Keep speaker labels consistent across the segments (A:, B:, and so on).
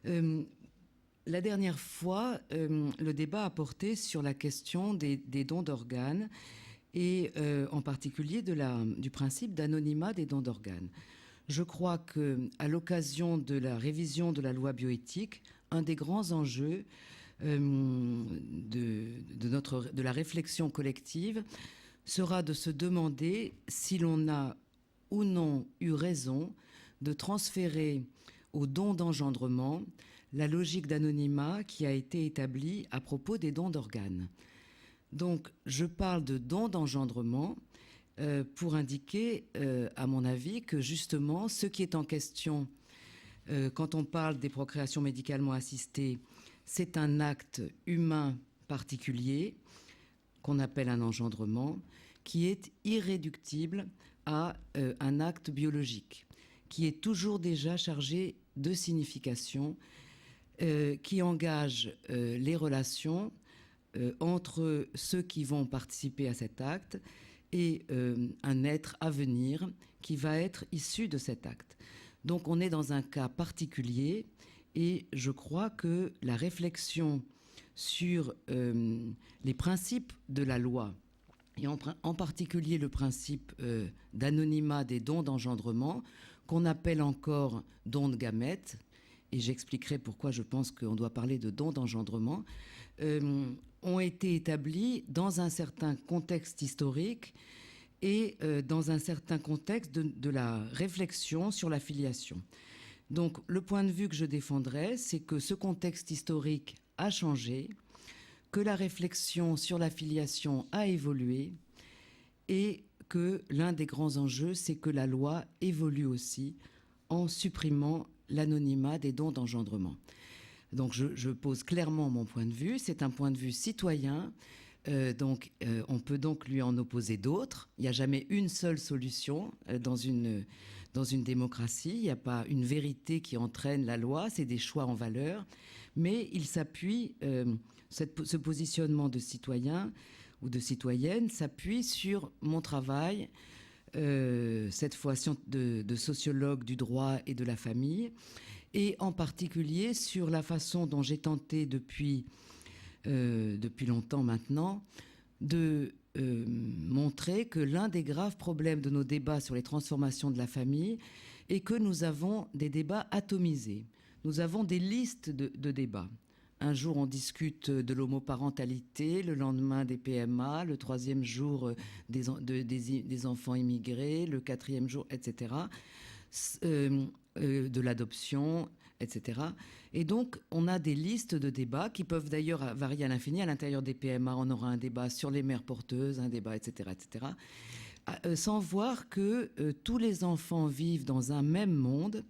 A: Euh, la dernière fois, le débat a porté sur la question des dons d'organes et en particulier du principe d'anonymat des dons d'organes. Je crois qu'à l'occasion de la révision de la loi bioéthique, un des grands enjeux de la réflexion collective sera de se demander si l'on a ou non eu raison de transférer au don d'engendrement la logique d'anonymat qui a été établie à propos des dons d'organes. Donc, je parle de don d'engendrement pour indiquer, à mon avis, que justement, ce qui est en question quand on parle des procréations médicalement assistées, c'est un acte humain particulier qu'on appelle un engendrement, qui est irréductible à un acte biologique, qui est toujours déjà chargé de signification, qui engage les relations entre ceux qui vont participer à cet acte et un être à venir qui va être issu de cet acte. Donc on est dans un cas particulier et je crois que la réflexion sur les principes de la loi, et en particulier le principe d'anonymat des dons d'engendrement, qu'on appelle encore dons de gamètes, et j'expliquerai pourquoi je pense qu'on doit parler de dons d'engendrement, ont été établis dans un certain contexte historique et dans un certain contexte de la réflexion sur la filiation. Donc le point de vue que je défendrai, c'est que ce contexte historique a changé, que la réflexion sur la filiation a évolué et que l'un des grands enjeux, c'est que la loi évolue aussi en supprimant l'anonymat des dons d'engendrement. Donc je pose clairement mon point de vue, c'est un point de vue citoyen, on peut donc lui en opposer d'autres. Il n'y a jamais une seule solution dans une démocratie. Il n'y a pas une vérité qui entraîne la loi, c'est des choix en valeur. Mais il s'appuie, ce positionnement de citoyen ou de citoyenne s'appuie sur mon travail, cette fois de sociologue du droit et de la famille, et en particulier sur la façon dont j'ai tenté depuis longtemps maintenant, de montrer que l'un des graves problèmes de nos débats sur les transformations de la famille est que nous avons des débats atomisés. Nous avons des listes de débats. Un jour, on discute de l'homoparentalité, le lendemain des PMA, le troisième jour des enfants immigrés, le quatrième jour, etc., de l'adoption, etc. Et donc, on a des listes de débats qui peuvent d'ailleurs varier à l'infini. À l'intérieur des PMA, on aura un débat sur les mères porteuses, un débat, etc., etc., sans voir que tous les enfants vivent dans un même monde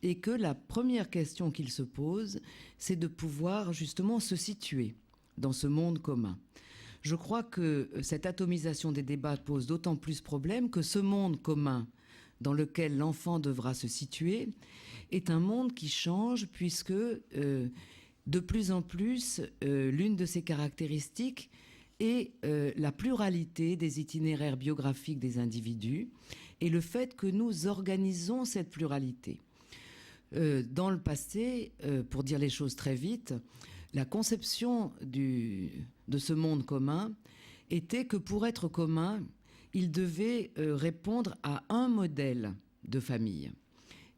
A: et que la première question qu'ils se posent, c'est de pouvoir justement se situer dans ce monde commun. Je crois que cette atomisation des débats pose d'autant plus problème que ce monde commun dans lequel l'enfant devra se situer est un monde qui change puisque de plus en plus, l'une de ses caractéristiques est la pluralité des itinéraires biographiques des individus et le fait que nous organisons cette pluralité. Dans le passé, pour dire les choses très vite, la conception de ce monde commun était que pour être commun, il devait répondre à un modèle de famille.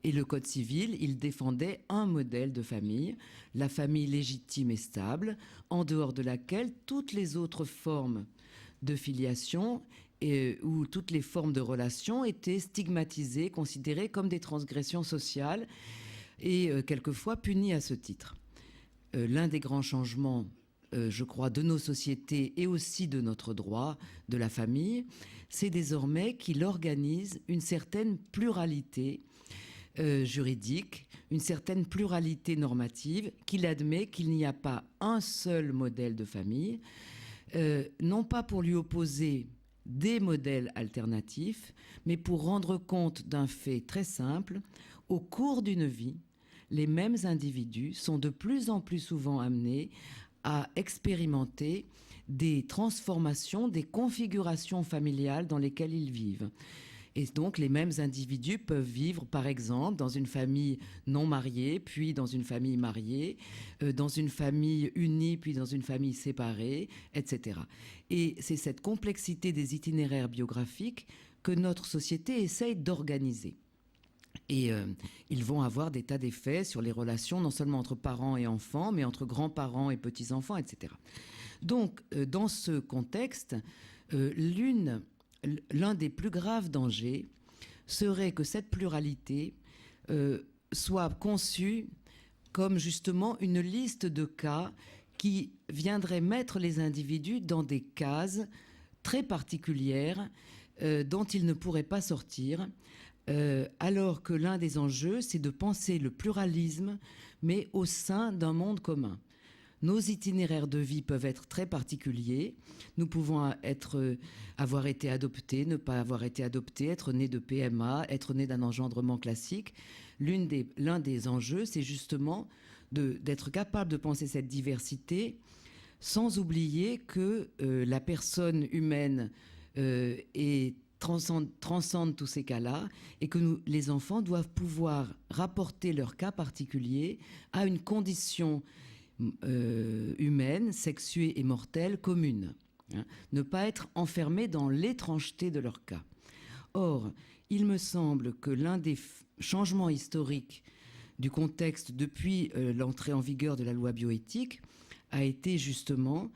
A: Et le Code civil, il défendait un modèle de famille, la famille légitime et stable, en dehors de laquelle toutes les autres formes de filiation ou toutes les formes de relations étaient stigmatisées, considérées comme des transgressions sociales et quelquefois punies à ce titre. L'un des grands changements, je crois, de nos sociétés et aussi de notre droit de la famille, c'est désormais qu'il organise une certaine pluralité juridique, une certaine pluralité normative, qu'il admet qu'il n'y a pas un seul modèle de famille, non pas pour lui opposer des modèles alternatifs, mais pour rendre compte d'un fait très simple. Au cours d'une vie, les mêmes individus sont de plus en plus souvent amenés à expérimenter des transformations, des configurations familiales dans lesquelles ils vivent. Et donc, les mêmes individus peuvent vivre, par exemple, dans une famille non mariée, puis dans une famille mariée, dans une famille unie, puis dans une famille séparée, etc. Et c'est cette complexité des itinéraires biographiques que notre société essaye d'organiser. Et ils vont avoir des tas d'effets sur les relations, non seulement entre parents et enfants, mais entre grands-parents et petits-enfants, etc. Donc, dans ce contexte, l'un des plus graves dangers serait que cette pluralité soit conçue comme justement une liste de cas qui viendrait mettre les individus dans des cases très particulières dont ils ne pourraient pas sortir, alors que l'un des enjeux, c'est de penser le pluralisme, mais au sein d'un monde commun. Nos itinéraires de vie peuvent être très particuliers. Nous pouvons avoir été adoptés, ne pas avoir été adoptés, être nés de PMA, être nés d'un engendrement classique. L'un des enjeux, c'est justement d'être capable de penser cette diversité sans oublier que la personne humaine transcende tous ces cas-là et que les enfants doivent pouvoir rapporter leur cas particulier à une condition humaine, sexuée et mortelle commune. Ne pas être enfermés dans l'étrangeté de leur cas. Or, il me semble que l'un des changements historiques du contexte depuis l'entrée en vigueur de la loi bioéthique a été justement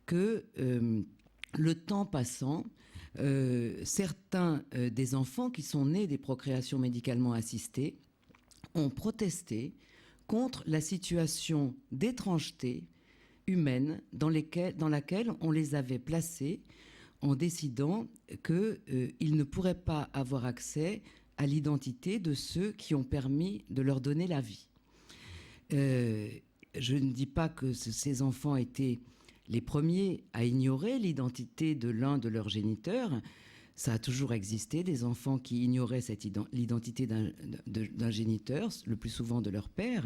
A: que le temps passant, certains des enfants qui sont nés des procréations médicalement assistées ont protesté contre la situation d'étrangeté humaine dans laquelle on les avait placés en décidant qu'ils ne pourraient pas avoir accès à l'identité de ceux qui ont permis de leur donner la vie. Je ne dis pas que ces enfants étaient les premiers à ignorer l'identité de l'un de leurs géniteurs. Ça a toujours existé, des enfants qui ignoraient l'identité d'un géniteur, le plus souvent de leur père.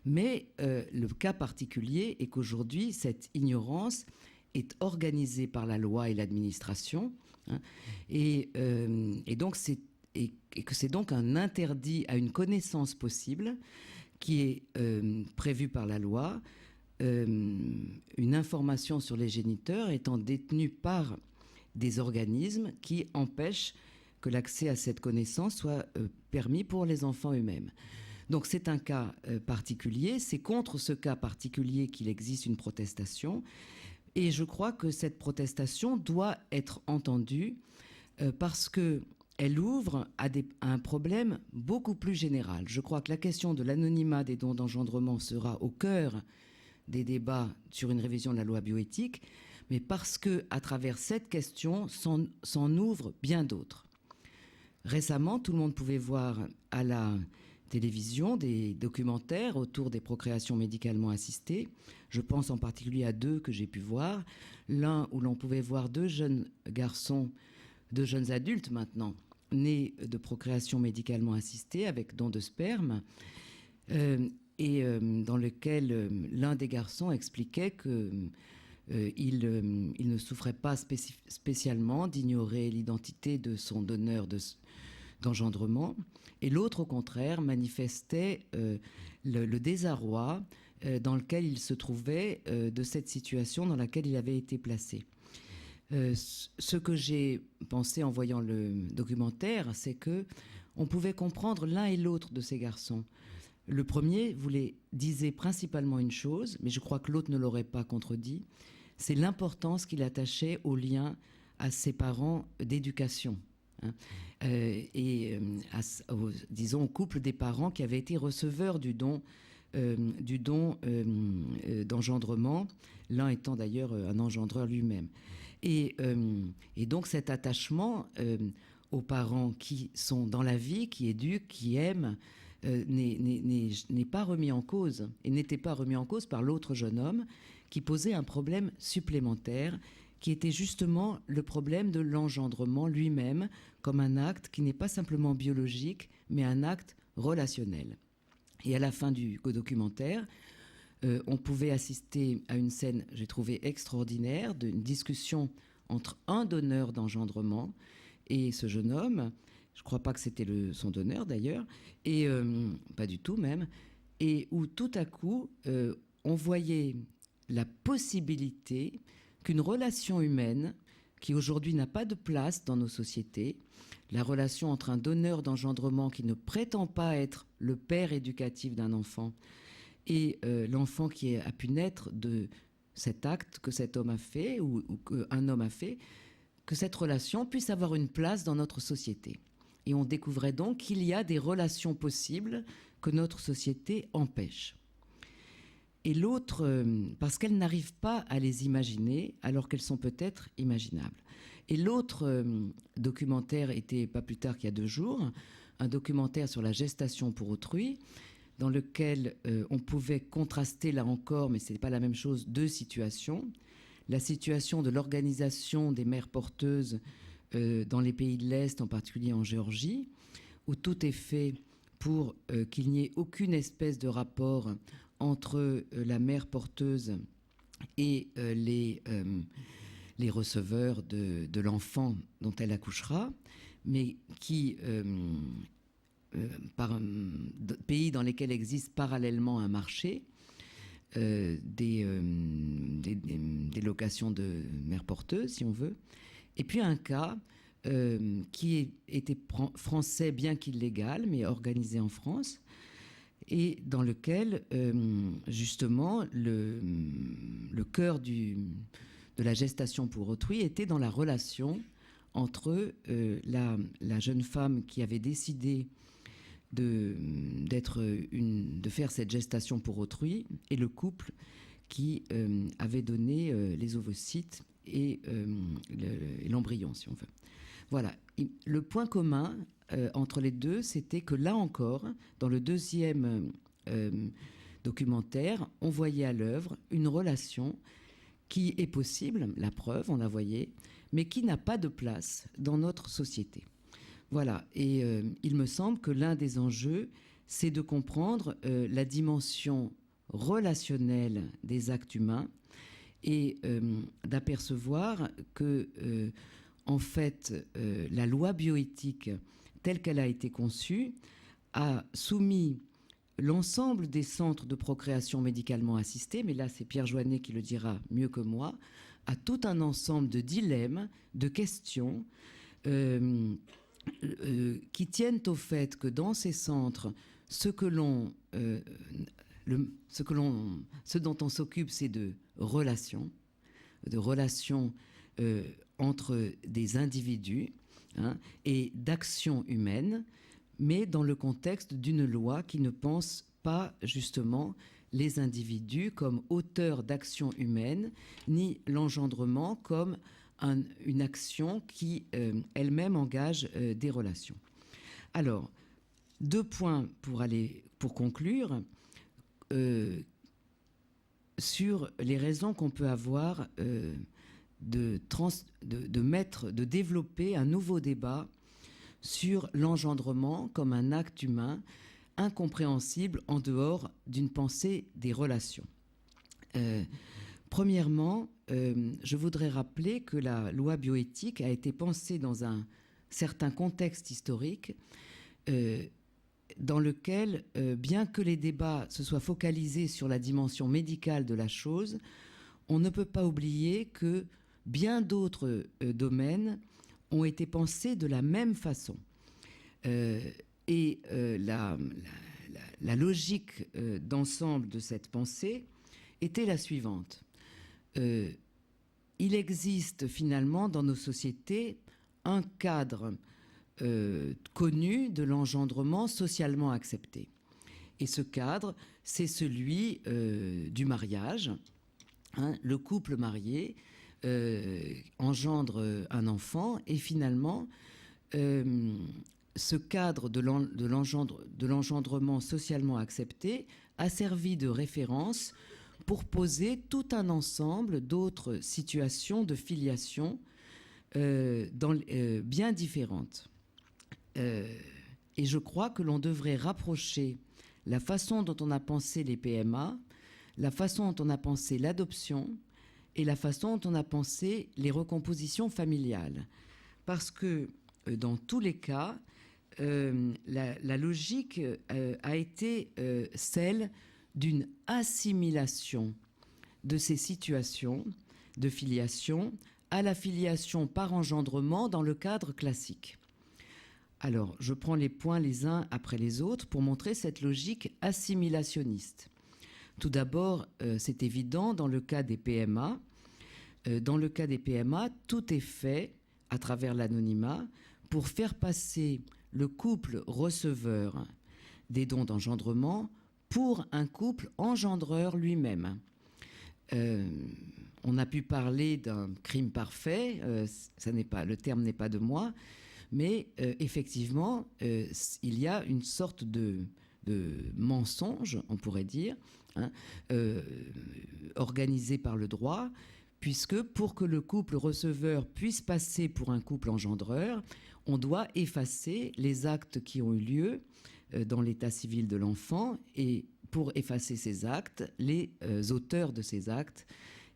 A: Mais le cas particulier est qu'aujourd'hui, cette ignorance est organisée par la loi et l'administration, hein, et que c'est donc un interdit à une connaissance possible qui est prévu par la loi, une information sur les géniteurs étant détenue par des organismes qui empêchent que l'accès à cette connaissance soit permis pour les enfants eux-mêmes. Donc c'est un cas particulier, c'est contre ce cas particulier qu'il existe une protestation, et je crois que cette protestation doit être entendue parce qu'elle ouvre à un problème beaucoup plus général. Je crois que la question de l'anonymat des dons d'engendrement sera au cœur des débats sur une révision de la loi bioéthique, mais parce qu'à travers cette question s'en ouvrent bien d'autres. Récemment, tout le monde pouvait voir à la télévision des documentaires autour des procréations médicalement assistées. Je pense en particulier à deux que j'ai pu voir. L'un où l'on pouvait voir deux jeunes garçons, deux jeunes adultes maintenant, nés de procréation médicalement assistée avec don de sperme, dans lequel l'un des garçons expliquait qu'il ne souffrait pas spécialement d'ignorer l'identité de son donneur d'engendrement, et l'autre, au contraire, manifestait le désarroi dans lequel il se trouvait de cette situation dans laquelle il avait été placé. Ce que j'ai pensé en voyant le documentaire, c'est qu'on pouvait comprendre l'un et l'autre de ces garçons. Le premier disait principalement une chose, mais je crois que l'autre ne l'aurait pas contredit, c'est l'importance qu'il attachait au lien à ses parents d'éducation, hein, disons, au couple des parents qui avaient été receveurs du don d'engendrement, l'un étant d'ailleurs un engendreur lui-même. Et donc cet attachement aux parents qui sont dans la vie, qui éduquent, qui aiment, n'est pas remis en cause, et n'était pas remis en cause par l'autre jeune homme qui posait un problème supplémentaire, qui était justement le problème de l'engendrement lui-même comme un acte qui n'est pas simplement biologique, mais un acte relationnel. Et à la fin du documentaire, on pouvait assister à une scène, j'ai trouvé extraordinaire, d'une discussion entre un donneur d'engendrement et ce jeune homme, je ne crois pas que c'était son donneur d'ailleurs, et pas du tout même, et où tout à coup, on voyait la possibilité qu'une relation humaine, qui aujourd'hui n'a pas de place dans nos sociétés, la relation entre un donneur d'engendrement qui ne prétend pas être le père éducatif d'un enfant et l'enfant qui a pu naître de cet acte que cet homme a fait ou qu'un homme a fait, que cette relation puisse avoir une place dans notre société. Et on découvrait donc qu'il y a des relations possibles que notre société empêche. Et l'autre, parce qu'elle n'arrive pas à les imaginer, alors qu'elles sont peut-être imaginables. Et l'autre documentaire était pas plus tard qu'il y a 2 jours, un documentaire sur la gestation pour autrui, dans lequel on pouvait contraster, là encore, mais ce n'est pas la même chose, 2 situations. La situation de l'organisation des mères porteuses dans les pays de l'Est, en particulier en Géorgie, où tout est fait pour qu'il n'y ait aucune espèce de rapport entre la mère porteuse et les receveurs de l'enfant dont elle accouchera, mais qui, par pays dans lesquels existe parallèlement un marché, des locations de mères porteuses, si on veut, et puis un cas qui était français, bien qu'illégal, mais organisé en France, et dans lequel, justement, le cœur de la gestation pour autrui était dans la relation entre la jeune femme qui avait décidé de faire cette gestation pour autrui et le couple qui avait donné les ovocytes et l'embryon, si on veut. Voilà. Et le point commun entre les deux, c'était que là encore, dans le 2e documentaire, on voyait à l'œuvre une relation qui est possible, la preuve, on la voyait, mais qui n'a pas de place dans notre société. Voilà. Et il me semble que l'un des enjeux, c'est de comprendre la dimension relationnelle des actes humains et d'apercevoir que, en fait, la loi bioéthique telle qu'elle a été conçue a soumis l'ensemble des centres de procréation médicalement assistée, mais là c'est Pierre Joannet qui le dira mieux que moi, à tout un ensemble de dilemmes, de questions qui tiennent au fait que dans ces centres, ce dont on s'occupe, c'est de relations entre des individus, hein, et d'actions humaines, mais dans le contexte d'une loi qui ne pense pas justement les individus comme auteurs d'actions humaines, ni l'engendrement comme une action qui elle-même engage des relations. Alors, 2 points pour conclure sur les raisons qu'on peut avoir de développer un nouveau débat sur l'engendrement comme un acte humain incompréhensible en dehors d'une pensée des relations. Premièrement, je voudrais rappeler que la loi bioéthique a été pensée dans un certain contexte historique dans lequel, bien que les débats se soient focalisés sur la dimension médicale de la chose, on ne peut pas oublier que bien d'autres domaines ont été pensés de la même façon. La logique d'ensemble de cette pensée était la suivante. Il existe finalement dans nos sociétés un cadre connu de l'engendrement socialement accepté. Et ce cadre, c'est celui du mariage. Hein, le couple marié engendre un enfant et finalement ce cadre de l'engendrement socialement accepté a servi de référence pour poser tout un ensemble d'autres situations de filiation bien différentes. Et je crois que l'on devrait rapprocher la façon dont on a pensé les PMA, la façon dont on a pensé l'adoption et la façon dont on a pensé les recompositions familiales. Parce que dans tous les cas, la logique a été celle d'une assimilation de ces situations de filiation à la filiation par engendrement dans le cadre classique. Alors, je prends les points les uns après les autres pour montrer cette logique assimilationniste. Tout d'abord, c'est évident dans le cas des PMA. Dans le cas des PMA, tout est fait à travers l'anonymat pour faire passer le couple receveur des dons d'engendrement pour un couple engendreur lui-même. On a pu parler d'un crime parfait, le terme n'est pas de moi, mais effectivement, il y a une sorte de mensonge, on pourrait dire, organisé par le droit, puisque pour que le couple receveur puisse passer pour un couple engendreur, on doit effacer les actes qui ont eu lieu dans l'état civil de l'enfant, et pour effacer ces actes, les auteurs de ces actes,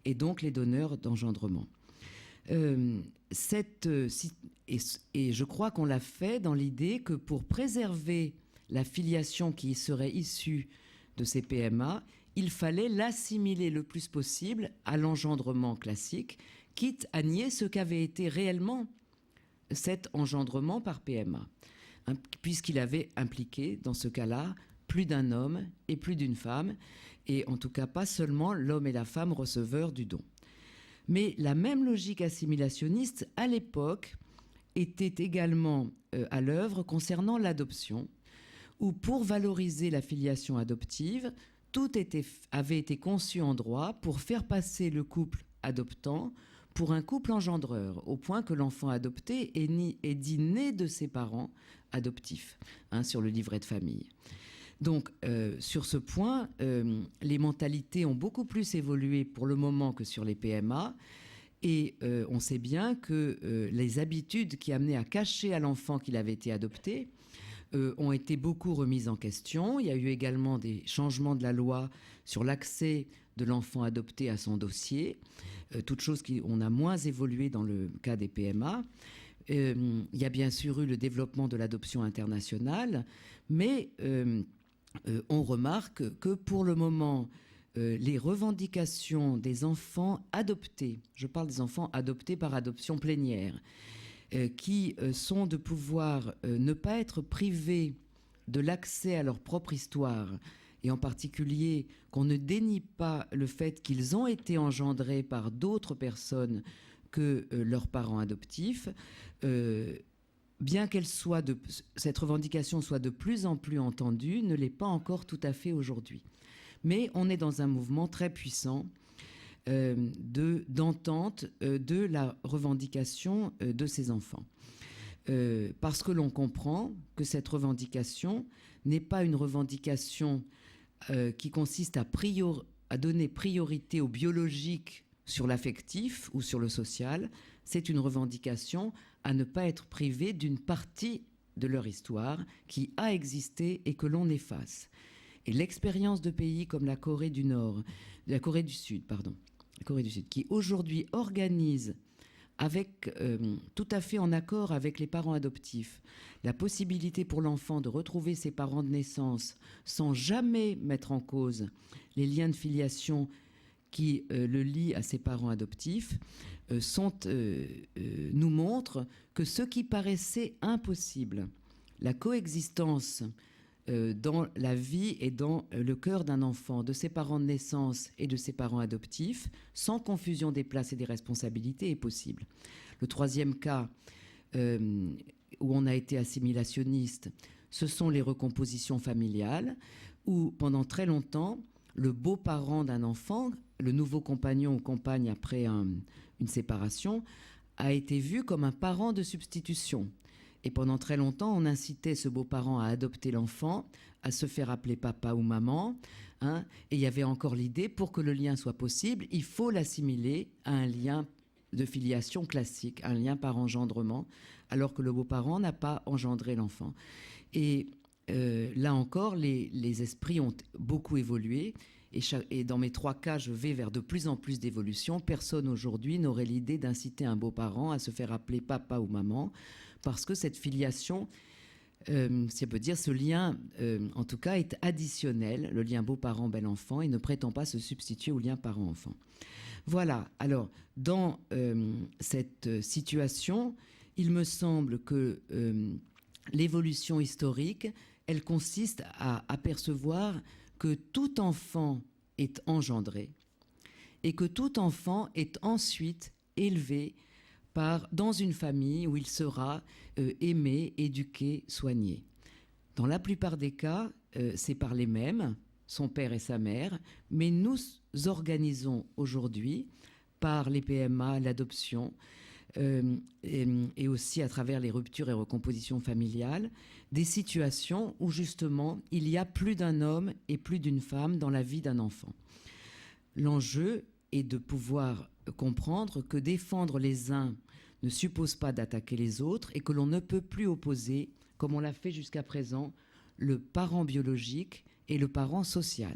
A: et donc les donneurs d'engendrement. Et je crois qu'on l'a fait dans l'idée que pour préserver la filiation qui serait issue de ces PMA, il fallait l'assimiler le plus possible à l'engendrement classique, quitte à nier ce qu'avait été réellement cet engendrement par PMA, puisqu'il avait impliqué, dans ce cas-là, plus d'un homme et plus d'une femme, et en tout cas pas seulement l'homme et la femme receveurs du don. Mais la même logique assimilationniste, à l'époque, était également à l'œuvre concernant l'adoption, où pour valoriser la filiation adoptive, tout avait été conçu en droit pour faire passer le couple adoptant pour un couple engendreur, au point que l'enfant adopté est dit né de ses parents adoptifs, sur le livret de famille. Donc, sur ce point, les mentalités ont beaucoup plus évolué pour le moment que sur les PMA. Et on sait bien que les habitudes qui amenaient à cacher à l'enfant qu'il avait été adopté ont été beaucoup remises en question. Il y a eu également des changements de la loi sur l'accès de l'enfant adopté à son dossier, toute chose qu'on a moins évolué dans le cas des PMA. Il y a bien sûr eu le développement de l'adoption internationale, mais on remarque que pour le moment, les revendications des enfants adoptés, je parle des enfants adoptés par adoption plénière, qui sont de pouvoir ne pas être privés de l'accès à leur propre histoire, et en particulier qu'on ne dénie pas le fait qu'ils ont été engendrés par d'autres personnes que leurs parents adoptifs, bien cette revendication soit de plus en plus entendue, ne l'est pas encore tout à fait aujourd'hui. Mais on est dans un mouvement très puissant d'entente de la revendication de ces enfants. Parce que l'on comprend que cette revendication n'est pas une revendication qui consiste à donner priorité au biologique sur l'affectif ou sur le social. C'est une revendication à ne pas être privé d'une partie de leur histoire qui a existé et que l'on efface. Et l'expérience de pays comme la Corée du Sud, qui aujourd'hui organise tout à fait en accord avec les parents adoptifs, la possibilité pour l'enfant de retrouver ses parents de naissance sans jamais mettre en cause les liens de filiation qui le lient à ses parents adoptifs, nous montrent que ce qui paraissait impossible, la coexistence dans la vie et dans le cœur d'un enfant, de ses parents de naissance et de ses parents adoptifs, sans confusion des places et des responsabilités, est possible. Le troisième cas où on a été assimilationniste, ce sont les recompositions familiales, où pendant très longtemps, le beau-parent d'un enfant, le nouveau compagnon ou compagne après une séparation, a été vu comme un parent de substitution. Et pendant très longtemps, on incitait ce beau-parent à adopter l'enfant, à se faire appeler papa ou maman. Et il y avait encore l'idée, pour que le lien soit possible, il faut l'assimiler à un lien de filiation classique, un lien par engendrement, alors que le beau-parent n'a pas engendré l'enfant. Et là encore, les esprits ont beaucoup évolué. Et dans mes trois cas, je vais vers de plus en plus d'évolution. Personne aujourd'hui n'aurait l'idée d'inciter un beau-parent à se faire appeler papa ou maman, parce que cette filiation si on peut dire, ce lien, en tout cas, est additionnel, le lien beau-parent-bel-enfant, et ne prétend pas se substituer au lien parent-enfant. Voilà, alors, dans cette situation, il me semble que l'évolution historique, elle consiste à apercevoir que tout enfant est engendré et que tout enfant est ensuite élevé dans une famille où il sera aimé, éduqué, soigné. Dans la plupart des cas, c'est par les mêmes, son père et sa mère, mais nous organisons aujourd'hui, par les PMA, l'adoption, et aussi à travers les ruptures et recompositions familiales, des situations où justement il y a plus d'un homme et plus d'une femme dans la vie d'un enfant. L'enjeu est de pouvoir comprendre que défendre les uns ne suppose pas d'attaquer les autres et que l'on ne peut plus opposer, comme on l'a fait jusqu'à présent, le parent biologique et le parent social.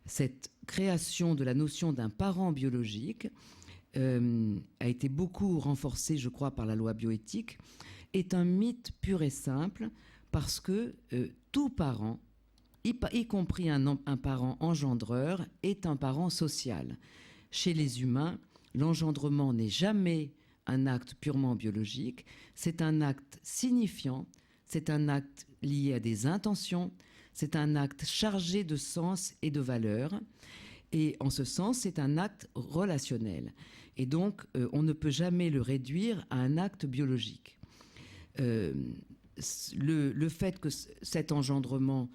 A: Cette création de la notion d'un parent biologique a été beaucoup renforcée, je crois, par la loi bioéthique, est un mythe pur et simple parce que tout parent, y compris un parent engendreur, est un parent social. Chez les humains, l'engendrement n'est jamais un acte purement biologique, c'est un acte signifiant, c'est un acte lié à des intentions, c'est un acte chargé de sens et de valeurs, et en ce sens, c'est un acte relationnel. Et donc, on ne peut jamais le réduire à un acte biologique. Le fait que cet engendrement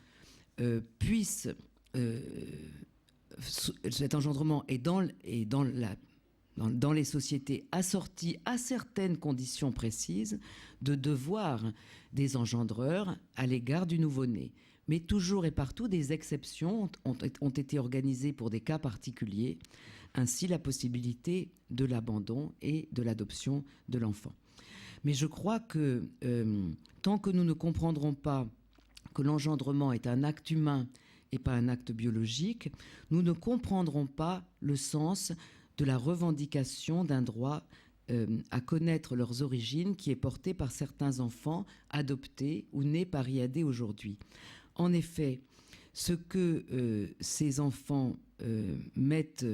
A: cet engendrement est dans les sociétés assorti à certaines conditions précises de devoir des engendreurs à l'égard du nouveau-né. Mais toujours et partout, des exceptions ont été organisées pour des cas particuliers, ainsi la possibilité de l'abandon et de l'adoption de l'enfant. Mais je crois que tant que nous ne comprendrons pas que l'engendrement est un acte humain et pas un acte biologique, nous ne comprendrons pas le sens de la revendication d'un droit à connaître leurs origines qui est porté par certains enfants adoptés ou nés par IAD aujourd'hui. En effet, ce que ces enfants mettent,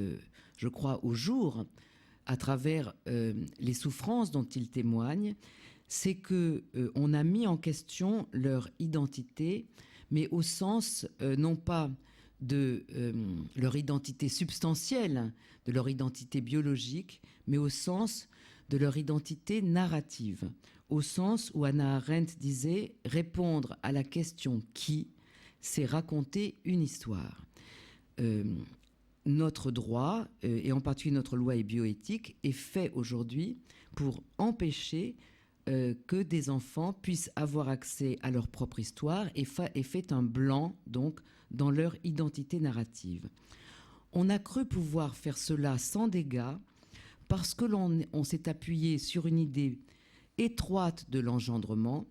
A: je crois, au jour à travers les souffrances dont ils témoignent, c'est qu'on a mis en question leur identité, mais au sens non pas de leur identité substantielle, de leur identité biologique, mais au sens de leur identité narrative, au sens où Hannah Arendt disait « répondre à la question « qui ?» c'est raconter une histoire ». Notre droit, et en particulier notre loi bioéthique, est fait aujourd'hui pour empêcher que des enfants puissent avoir accès à leur propre histoire et fait un blanc, donc, dans leur identité narrative. On a cru pouvoir faire cela sans dégâts parce que l'on s'est appuyé sur une idée étroite de l'engendrement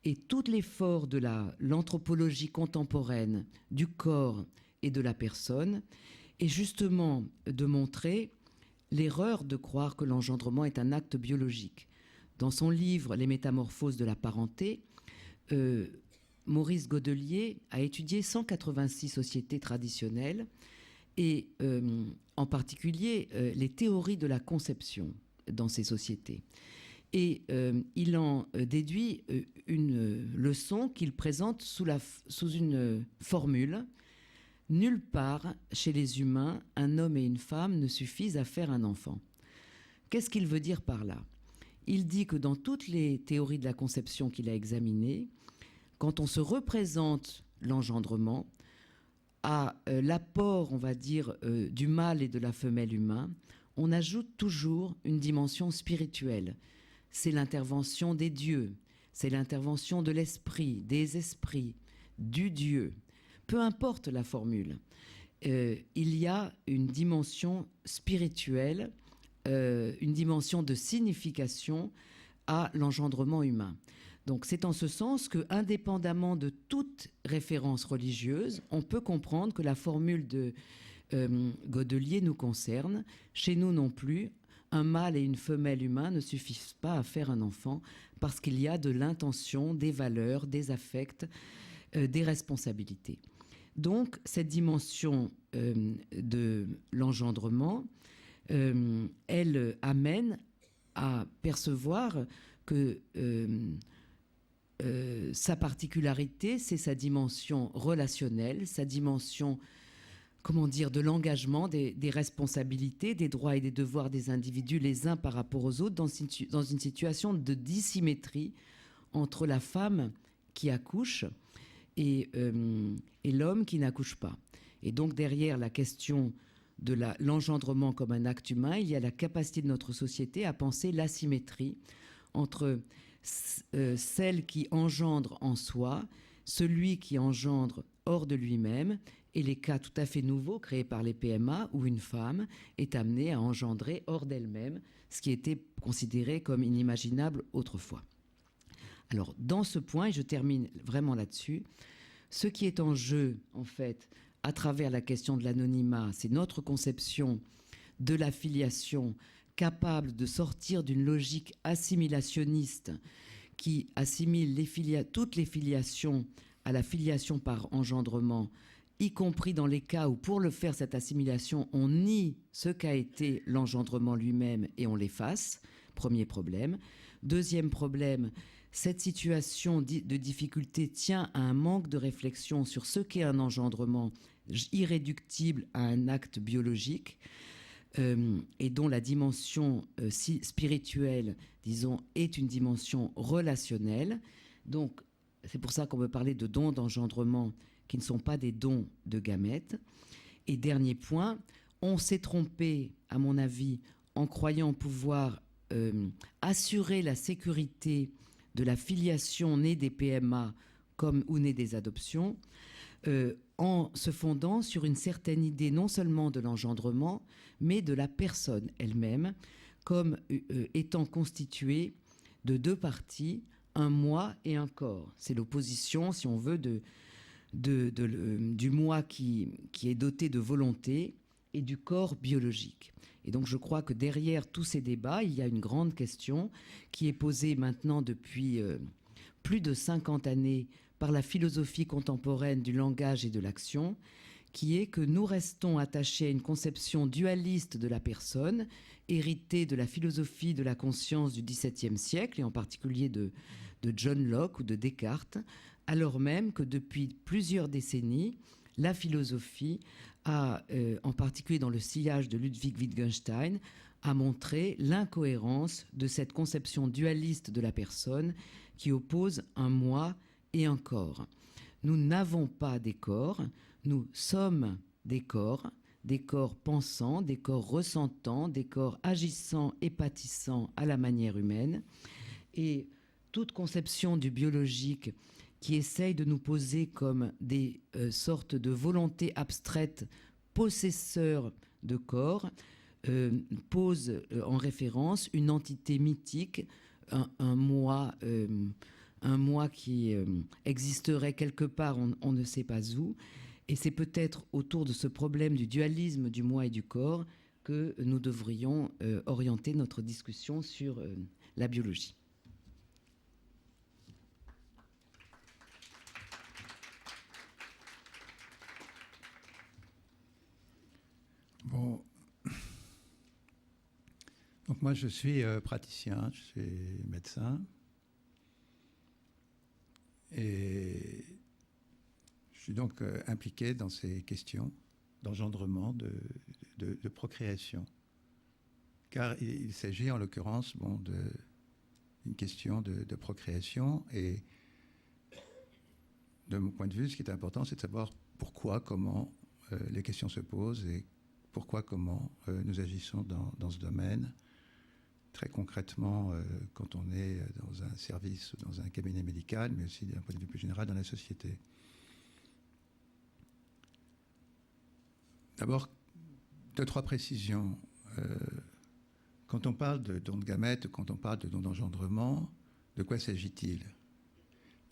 A: et tout l'effort de l'anthropologie contemporaine du corps et de la personne est justement de montrer l'erreur de croire que l'engendrement est un acte biologique. Dans son livre « Les métamorphoses de la parenté », Maurice Godelier a étudié 186 sociétés traditionnelles et en particulier les théories de la conception dans ces sociétés. Et il en déduit une leçon qu'il présente sous une formule. Nulle part chez les humains, un homme et une femme ne suffisent à faire un enfant. Qu'est-ce qu'il veut dire par là ? Il dit que dans toutes les théories de la conception qu'il a examinées, quand on se représente l'engendrement, à l'apport, on va dire, du mâle et de la femelle humain, on ajoute toujours une dimension spirituelle. C'est l'intervention des dieux, c'est l'intervention de l'esprit, des esprits, du Dieu. Peu importe la formule, il y a une dimension spirituelle, une dimension de signification à l'engendrement humain. Donc c'est en ce sens que, indépendamment de toute référence religieuse, on peut comprendre que la formule de Godelier nous concerne. Chez nous non plus, un mâle et une femelle humain ne suffisent pas à faire un enfant parce qu'il y a de l'intention, des valeurs, des affects, des responsabilités. Donc, cette dimension de l'engendrement, elle amène à percevoir que sa particularité, c'est sa dimension relationnelle, sa dimension, comment dire, de l'engagement, des responsabilités, des droits et des devoirs des individus les uns par rapport aux autres, dans une situation de dissymétrie entre la femme qui accouche et l'homme qui n'accouche pas. Et donc derrière la question de l'engendrement comme un acte humain, il y a la capacité de notre société à penser l'asymétrie entre celle qui engendre en soi, celui qui engendre hors de lui-même, et les cas tout à fait nouveaux créés par les PMA où une femme est amenée à engendrer hors d'elle-même, ce qui était considéré comme inimaginable autrefois. Alors, dans ce point, et je termine vraiment là-dessus, ce qui est en jeu, en fait, à travers la question de l'anonymat, c'est notre conception de la filiation capable de sortir d'une logique assimilationniste qui assimile toutes les filiations à la filiation par engendrement, y compris dans les cas où, pour le faire, cette assimilation, on nie ce qu'a été l'engendrement lui-même et on l'efface. Premier problème. Deuxième problème, cette situation de difficulté tient à un manque de réflexion sur ce qu'est un engendrement irréductible à un acte biologique et dont la dimension spirituelle, disons, est une dimension relationnelle. Donc, c'est pour ça qu'on veut parler de dons d'engendrement qui ne sont pas des dons de gamètes. Et dernier point, on s'est trompé, à mon avis, en croyant pouvoir assurer la sécurité de la filiation née des PMA ou née des adoptions, en se fondant sur une certaine idée non seulement de l'engendrement, mais de la personne elle-même, comme étant constituée de deux parties, un moi et un corps. C'est l'opposition, si on veut, du moi qui est doté de volonté et du corps biologique. Et donc je crois que derrière tous ces débats, il y a une grande question qui est posée maintenant depuis plus de 50 années par la philosophie contemporaine du langage et de l'action, qui est que nous restons attachés à une conception dualiste de la personne, héritée de la philosophie de la conscience du XVIIe siècle, et en particulier de John Locke ou de Descartes, alors même que depuis plusieurs décennies, la philosophie a, en particulier dans le sillage de Ludwig Wittgenstein, a montré l'incohérence de cette conception dualiste de la personne qui oppose un moi et un corps. Nous n'avons pas des corps, nous sommes des corps pensants, des corps ressentants, des corps agissants et pâtissants à la manière humaine. Et toute conception du biologique qui essaye de nous poser comme des sortes de volontés abstraites possesseurs de corps, pose en référence une entité mythique, un moi qui existerait quelque part, on ne sait pas où. Et c'est peut-être autour de ce problème du dualisme du moi et du corps que nous devrions orienter notre discussion sur la biologie.
B: Bon. Donc moi, je suis praticien, je suis médecin. Et je suis donc impliqué dans ces questions d'engendrement, de procréation. Car il s'agit en l'occurrence d'une question de procréation. Et de mon point de vue, ce qui est important, c'est de savoir pourquoi, comment les questions se posent et pourquoi, comment nous agissons dans ce domaine. Très concrètement, quand on est dans un service ou dans un cabinet médical, mais aussi d'un point de vue plus général dans la société. D'abord, 2-3 précisions. Quand on parle de don de gamètes, quand on parle de don d'engendrement, de quoi s'agit-il ?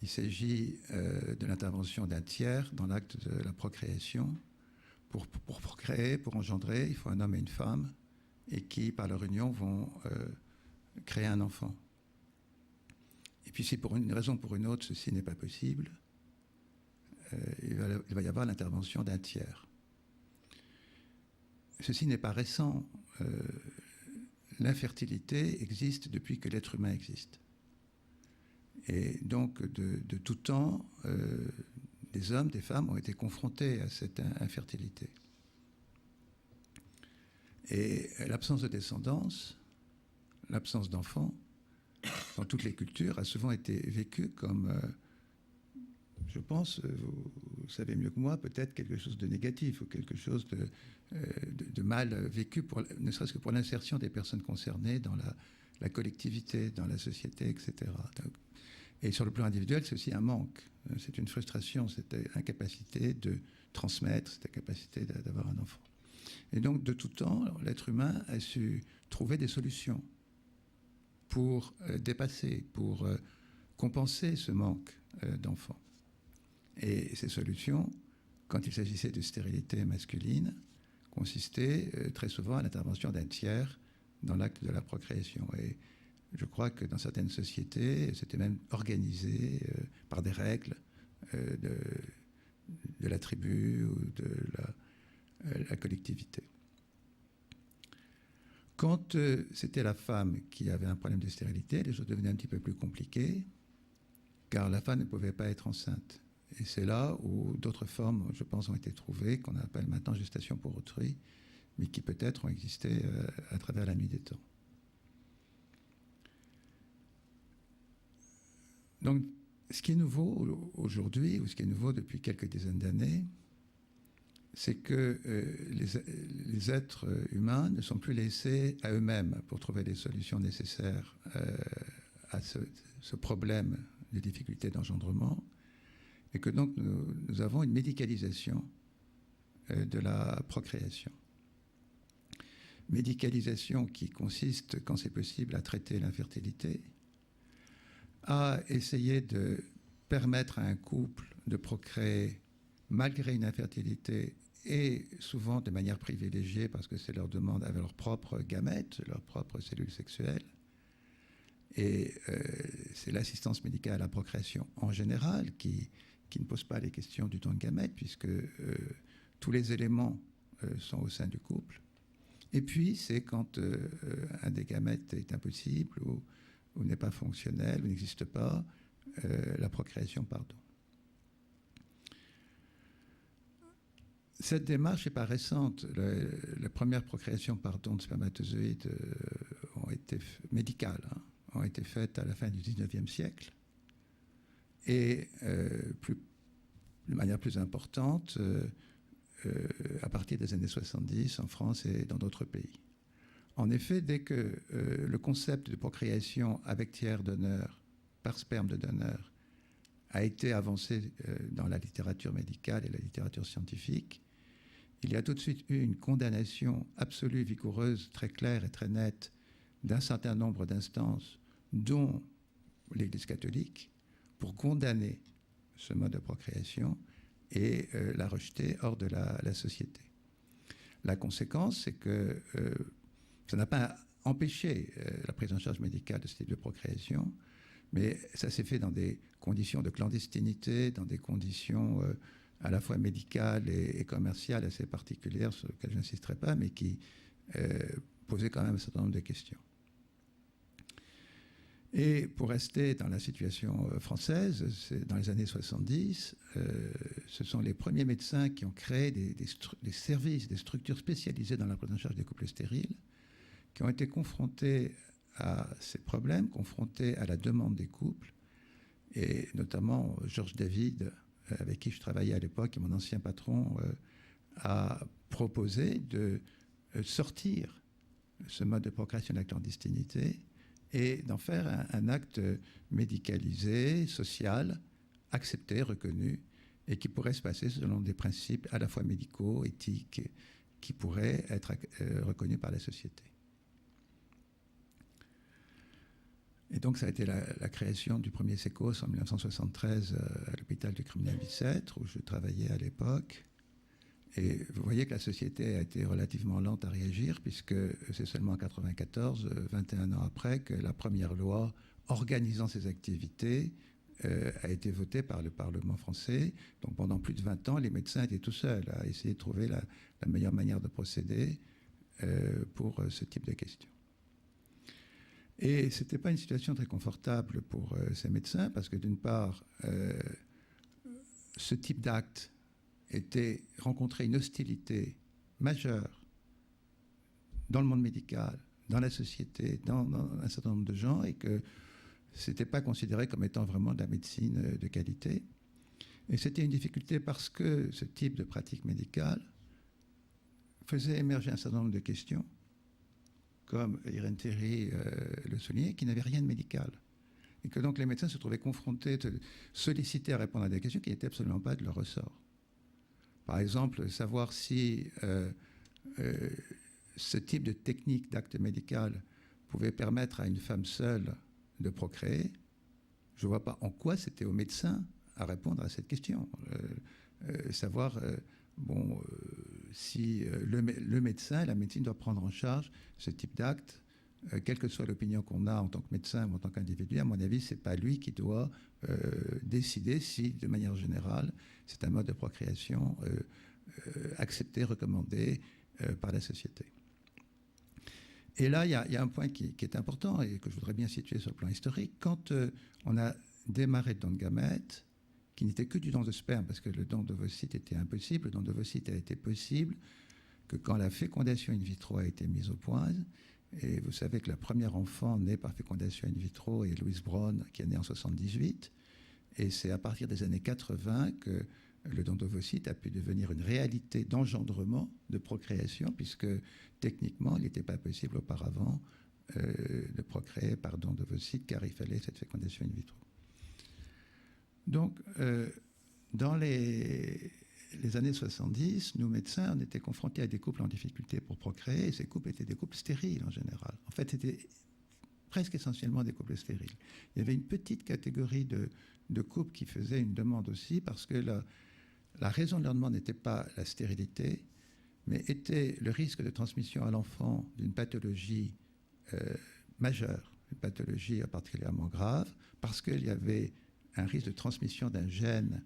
B: Il s'agit de l'intervention d'un tiers dans l'acte de la procréation. Pour procréer, pour engendrer, il faut un homme et une femme. et qui, par leur union, vont créer un enfant. Et puis si pour une raison ou pour une autre, ceci n'est pas possible, il va y avoir l'intervention d'un tiers. Ceci n'est pas récent. L'infertilité existe depuis que l'être humain existe. Et donc, de tout temps, des hommes, des femmes ont été confrontés à cette infertilité. Et l'absence de descendance, l'absence d'enfants, dans toutes les cultures, a souvent été vécue comme, je pense, vous savez mieux que moi, peut-être quelque chose de négatif ou quelque chose de mal vécu, ne serait-ce que pour l'insertion des personnes concernées dans la collectivité, dans la société, etc. Et sur le plan individuel, c'est aussi un manque. C'est une frustration, cette incapacité de transmettre, cette incapacité d'avoir un enfant. Et donc, de tout temps, l'être humain a su trouver des solutions pour dépasser, pour compenser ce manque d'enfants. Et ces solutions, quand il s'agissait de stérilité masculine, consistaient très souvent à l'intervention d'un tiers dans l'acte de la procréation. Et je crois que dans certaines sociétés, c'était même organisé par des règles de la tribu ou de la collectivité. Quand c'était la femme qui avait un problème de stérilité, les choses devenaient un petit peu plus compliquées, car la femme ne pouvait pas être enceinte. Et c'est là où d'autres formes, je pense, ont été trouvées, qu'on appelle maintenant gestation pour autrui, mais qui peut-être ont existé à travers la nuit des temps. Donc, ce qui est nouveau aujourd'hui, ou ce qui est nouveau depuis quelques dizaines d'années, c'est que les êtres humains ne sont plus laissés à eux-mêmes pour trouver les solutions nécessaires à ce problème de difficulté d'engendrement, et que donc nous avons une médicalisation de la procréation. Médicalisation qui consiste, quand c'est possible, à traiter l'infertilité, à essayer de permettre à un couple de procréer malgré une infertilité et souvent de manière privilégiée parce que c'est leur demande avec leurs propres gamètes, leurs propres cellules sexuelles. Et c'est l'assistance médicale à la procréation en général qui ne pose pas les questions du don de gamètes puisque tous les éléments sont au sein du couple. Et puis c'est quand un des gamètes est impossible ou n'est pas fonctionnel ou n'existe pas, la procréation par don. Cette démarche n'est pas récente. La première procréation par don de spermatozoïdes médicales ont été faites à la fin du XIXe siècle. Et de manière plus importante, à partir des années 70 en France et dans d'autres pays. En effet, dès que le concept de procréation avec tiers donneur, par sperme de donneur, a été avancé dans la littérature médicale et la littérature scientifique, il y a tout de suite eu une condamnation absolue, vigoureuse, très claire et très nette d'un certain nombre d'instances, dont l'Église catholique, pour condamner ce mode de procréation et la rejeter hors de la société. La conséquence, c'est que ça n'a pas empêché la prise en charge médicale de ce type de procréation, mais ça s'est fait dans des conditions de clandestinité, dans des conditions à la fois médicales et commerciales assez particulières, sur lesquelles je n'insisterai pas, mais qui posaient quand même un certain nombre de questions. Et pour rester dans la situation française, dans les années 70, ce sont les premiers médecins qui ont créé des services, des structures spécialisées dans la prise en charge des couples stériles, qui ont été confrontés à ces problèmes, confrontés à la demande des couples, et notamment Georges David, avec qui je travaillais à l'époque, et mon ancien patron, a proposé de sortir ce mode de procréation de la clandestinité et d'en faire un acte médicalisé, social, accepté, reconnu, et qui pourrait se passer selon des principes à la fois médicaux, éthiques, qui pourraient être reconnus par la société. Et donc ça a été la création du premier SECOS en 1973 à l'hôpital du Criminel Bicêtre, où je travaillais à l'époque. Et vous voyez que la société a été relativement lente à réagir, puisque c'est seulement en 1994, 21 ans après, que la première loi organisant ces activités a été votée par le Parlement français. Donc pendant plus de 20 ans, les médecins étaient tout seuls à essayer de trouver la meilleure manière de procéder pour ce type de questions. Et ce n'était pas une situation très confortable pour ces médecins, parce que d'une part, ce type d'acte rencontrait une hostilité majeure dans le monde médical, dans la société, dans un certain nombre de gens, et que ce n'était pas considéré comme étant vraiment de la médecine de qualité. Et c'était une difficulté parce que ce type de pratique médicale faisait émerger un certain nombre de questions, comme Irène Théry le soulignait, qui n'avaient rien de médical. Et que donc les médecins se trouvaient confrontés, sollicités à répondre à des questions qui n'étaient absolument pas de leur ressort. Par exemple, savoir si ce type de technique d'acte médical pouvait permettre à une femme seule de procréer, je ne vois pas en quoi c'était aux médecins à répondre à cette question. Savoir si le médecin, la médecine doit prendre en charge ce type d'acte, quelle que soit l'opinion qu'on a en tant que médecin ou en tant qu'individu, à mon avis, ce n'est pas lui qui doit décider si, de manière générale, c'est un mode de procréation accepté, recommandé par la société. Et là, il y a un point qui est important et que je voudrais bien situer sur le plan historique. Quand on a démarré le don de gamètes, qui n'était que du don de sperme, parce que le don d'ovocytes était impossible, le don d'ovocytes a été possible que quand la fécondation in vitro a été mise au point. Et vous savez que la première enfant née par fécondation in vitro est Louise Braun, qui est née en 1978. Et c'est à partir des années 80 que le don d'ovocytes a pu devenir une réalité d'engendrement, de procréation, puisque techniquement, il n'était pas possible auparavant de procréer par don d'ovocytes, car il fallait cette fécondation in vitro. Donc, dans les années 70, nous médecins, on était confrontés à des couples en difficulté pour procréer, et ces couples étaient des couples stériles en général. En fait, c'était presque essentiellement des couples stériles. Il y avait une petite catégorie de couples qui faisaient une demande aussi, parce que la raison de leur demande n'était pas la stérilité, mais était le risque de transmission à l'enfant d'une pathologie majeure, une pathologie particulièrement grave, parce qu'il y avait un risque de transmission d'un gène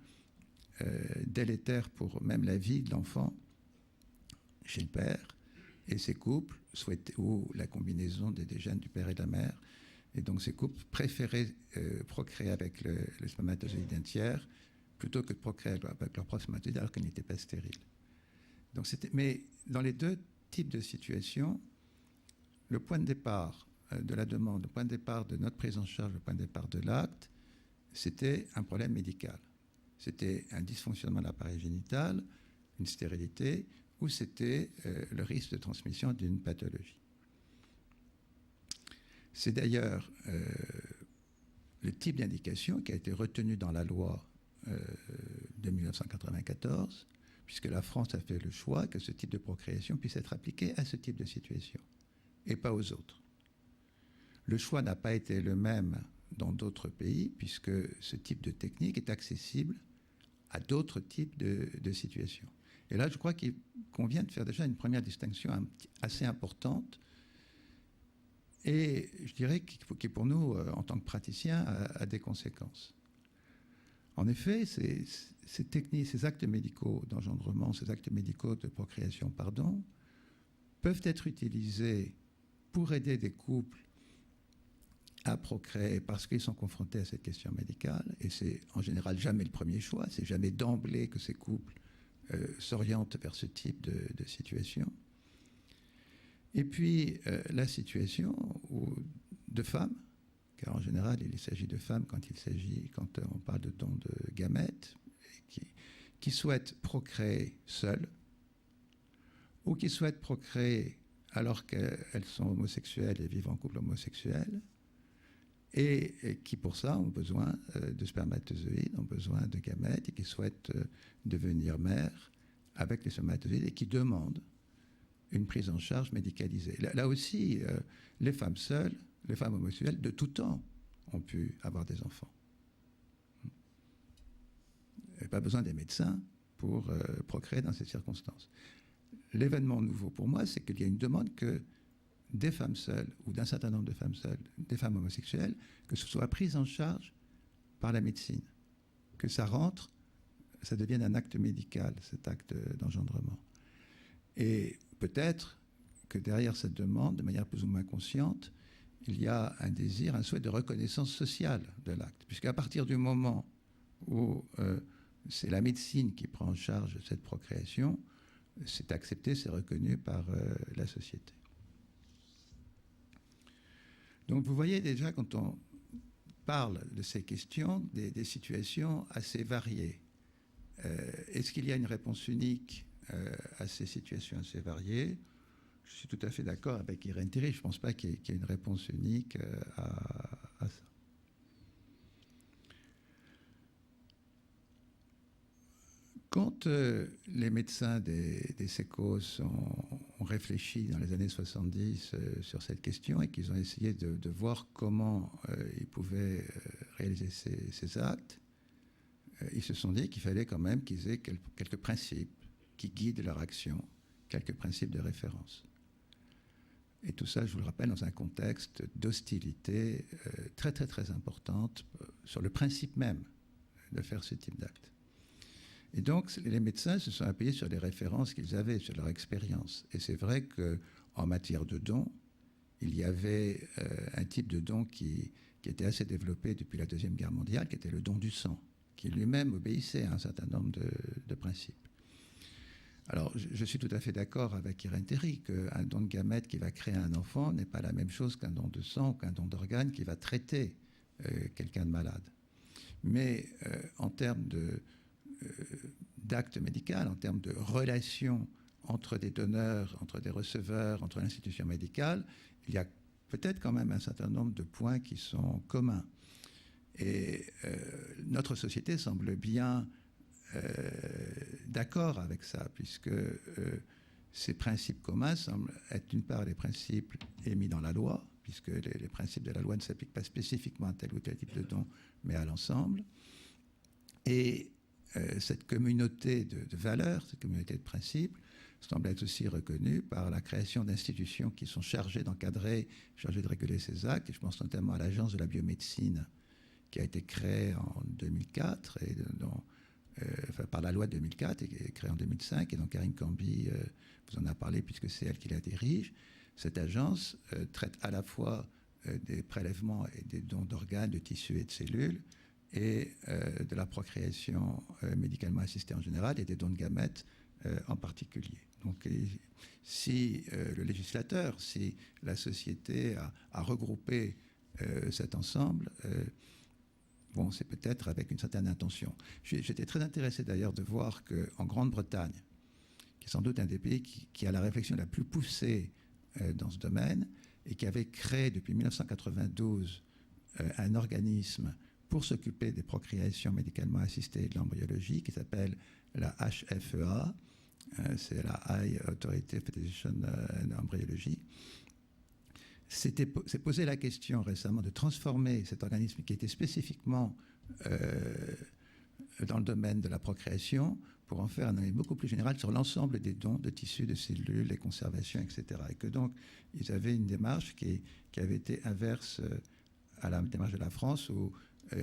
B: délétère pour même la vie de l'enfant chez le père, et ces couples souhaitaient, ou la combinaison des gènes du père et de la mère, et donc ces couples préféraient procréer avec le spermatozoïde d'un tiers plutôt que de procréer avec leur propre spermatozoïde alors qu'ils n'étaient pas stériles. Donc mais dans les deux types de situations, le point de départ de la demande, le point de départ de notre prise en charge, le point de départ de l'acte, c'était un problème médical. C'était un dysfonctionnement de l'appareil génital, une stérilité, ou c'était le risque de transmission d'une pathologie. C'est d'ailleurs le type d'indication qui a été retenu dans la loi de 1994, puisque la France a fait le choix que ce type de procréation puisse être appliqué à ce type de situation, et pas aux autres. Le choix n'a pas été le même dans d'autres pays, puisque ce type de technique est accessible à d'autres types de situations. Et là, je crois qu'il convient de faire déjà une première distinction assez importante, et je dirais qui pour nous, en tant que praticiens, a des conséquences. En effet, ces techniques, ces actes médicaux d'engendrement, ces actes médicaux de procréation, peuvent être utilisés pour aider des couples à procréer parce qu'ils sont confrontés à cette question médicale, et c'est en général jamais le premier choix, c'est jamais d'emblée que ces couples s'orientent vers ce type de situation. Et puis la situation de femmes, car en général il s'agit de femmes quand on parle de don de gamètes, qui souhaitent procréer seules, ou qui souhaitent procréer alors qu'elles sont homosexuelles et vivent en couple homosexuel, et qui pour ça ont besoin de spermatozoïdes, ont besoin de gamètes, et qui souhaitent devenir mères avec les spermatozoïdes, et qui demandent une prise en charge médicalisée. Là aussi, les femmes seules, les femmes homosexuelles de tout temps ont pu avoir des enfants. Il n'y a pas besoin des médecins pour procréer dans ces circonstances. L'événement nouveau pour moi, c'est qu'il y a une demande que des femmes seules, ou d'un certain nombre de femmes seules, des femmes homosexuelles, que ce soit pris en charge par la médecine, que ça rentre, ça devienne un acte médical, cet acte d'engendrement. Et peut-être que derrière cette demande, de manière plus ou moins consciente, il y a un désir, un souhait de reconnaissance sociale de l'acte, puisqu'à partir du moment où c'est la médecine qui prend en charge cette procréation, c'est accepté, c'est reconnu par la société. Donc vous voyez déjà, quand on parle de ces questions, des situations assez variées. Est-ce qu'il y a une réponse unique à ces situations assez variées? Je suis tout à fait d'accord avec Irène Théry, je ne pense pas qu'il y ait une réponse unique à ça. Quand les médecins des sécos ont réfléchi dans les années 70 sur cette question et qu'ils ont essayé de voir comment ils pouvaient réaliser ces actes, ils se sont dit qu'il fallait quand même qu'ils aient quelques principes qui guident leur action, quelques principes de référence. Et tout ça, je vous le rappelle, dans un contexte d'hostilité très, très, très importante sur le principe même de faire ce type d'acte. Et donc, les médecins se sont appuyés sur les références qu'ils avaient, sur leur expérience. Et c'est vrai qu'en matière de dons, il y avait un type de don qui était assez développé depuis la Deuxième Guerre mondiale, qui était le don du sang, qui lui-même obéissait à un certain nombre de principes. Alors, je suis tout à fait d'accord avec Irène Théry qu'un don de gamètes qui va créer un enfant n'est pas la même chose qu'un don de sang ou qu'un don d'organes qui va traiter quelqu'un de malade. Mais en termes d'acte médical, en termes de relations entre des donneurs, entre des receveurs, entre l'institution médicale, il y a peut-être quand même un certain nombre de points qui sont communs. Et notre société semble bien d'accord avec ça, puisque ces principes communs semblent être d'une part les principes émis dans la loi, puisque les principes de la loi ne s'appliquent pas spécifiquement à tel ou tel type de don, mais à l'ensemble. Et cette communauté de valeurs, cette communauté de principes, semble être aussi reconnue par la création d'institutions qui sont chargées d'encadrer, chargées de réguler ces actes. Et je pense notamment à l'Agence de la biomédecine qui a été créée en 2004 et par la loi de 2004 et qui est créée en 2005. Et donc Karine Camby vous en a parlé puisque c'est elle qui la dirige. Cette agence traite à la fois des prélèvements et des dons d'organes, de tissus et de cellules, et de la procréation médicalement assistée en général et des dons de gamètes en particulier. Donc si le législateur, si la société a regroupé cet ensemble, bon, c'est peut-être avec une certaine intention. J'étais très intéressé d'ailleurs de voir qu'en Grande-Bretagne, qui est sans doute un des pays qui a la réflexion la plus poussée dans ce domaine, et qui avait créé depuis 1992 un organisme pour s'occuper des procréations médicalement assistées et de l'embryologie, qui s'appelle la HFEA, c'est la High Authority Federation en Embryologie. s'est posé la question récemment de transformer cet organisme qui était spécifiquement dans le domaine de la procréation pour en faire un domaine beaucoup plus général sur l'ensemble des dons de tissus, de cellules, les conservations, etc. Et que donc, ils avaient une démarche qui avait été inverse à la démarche de la France, où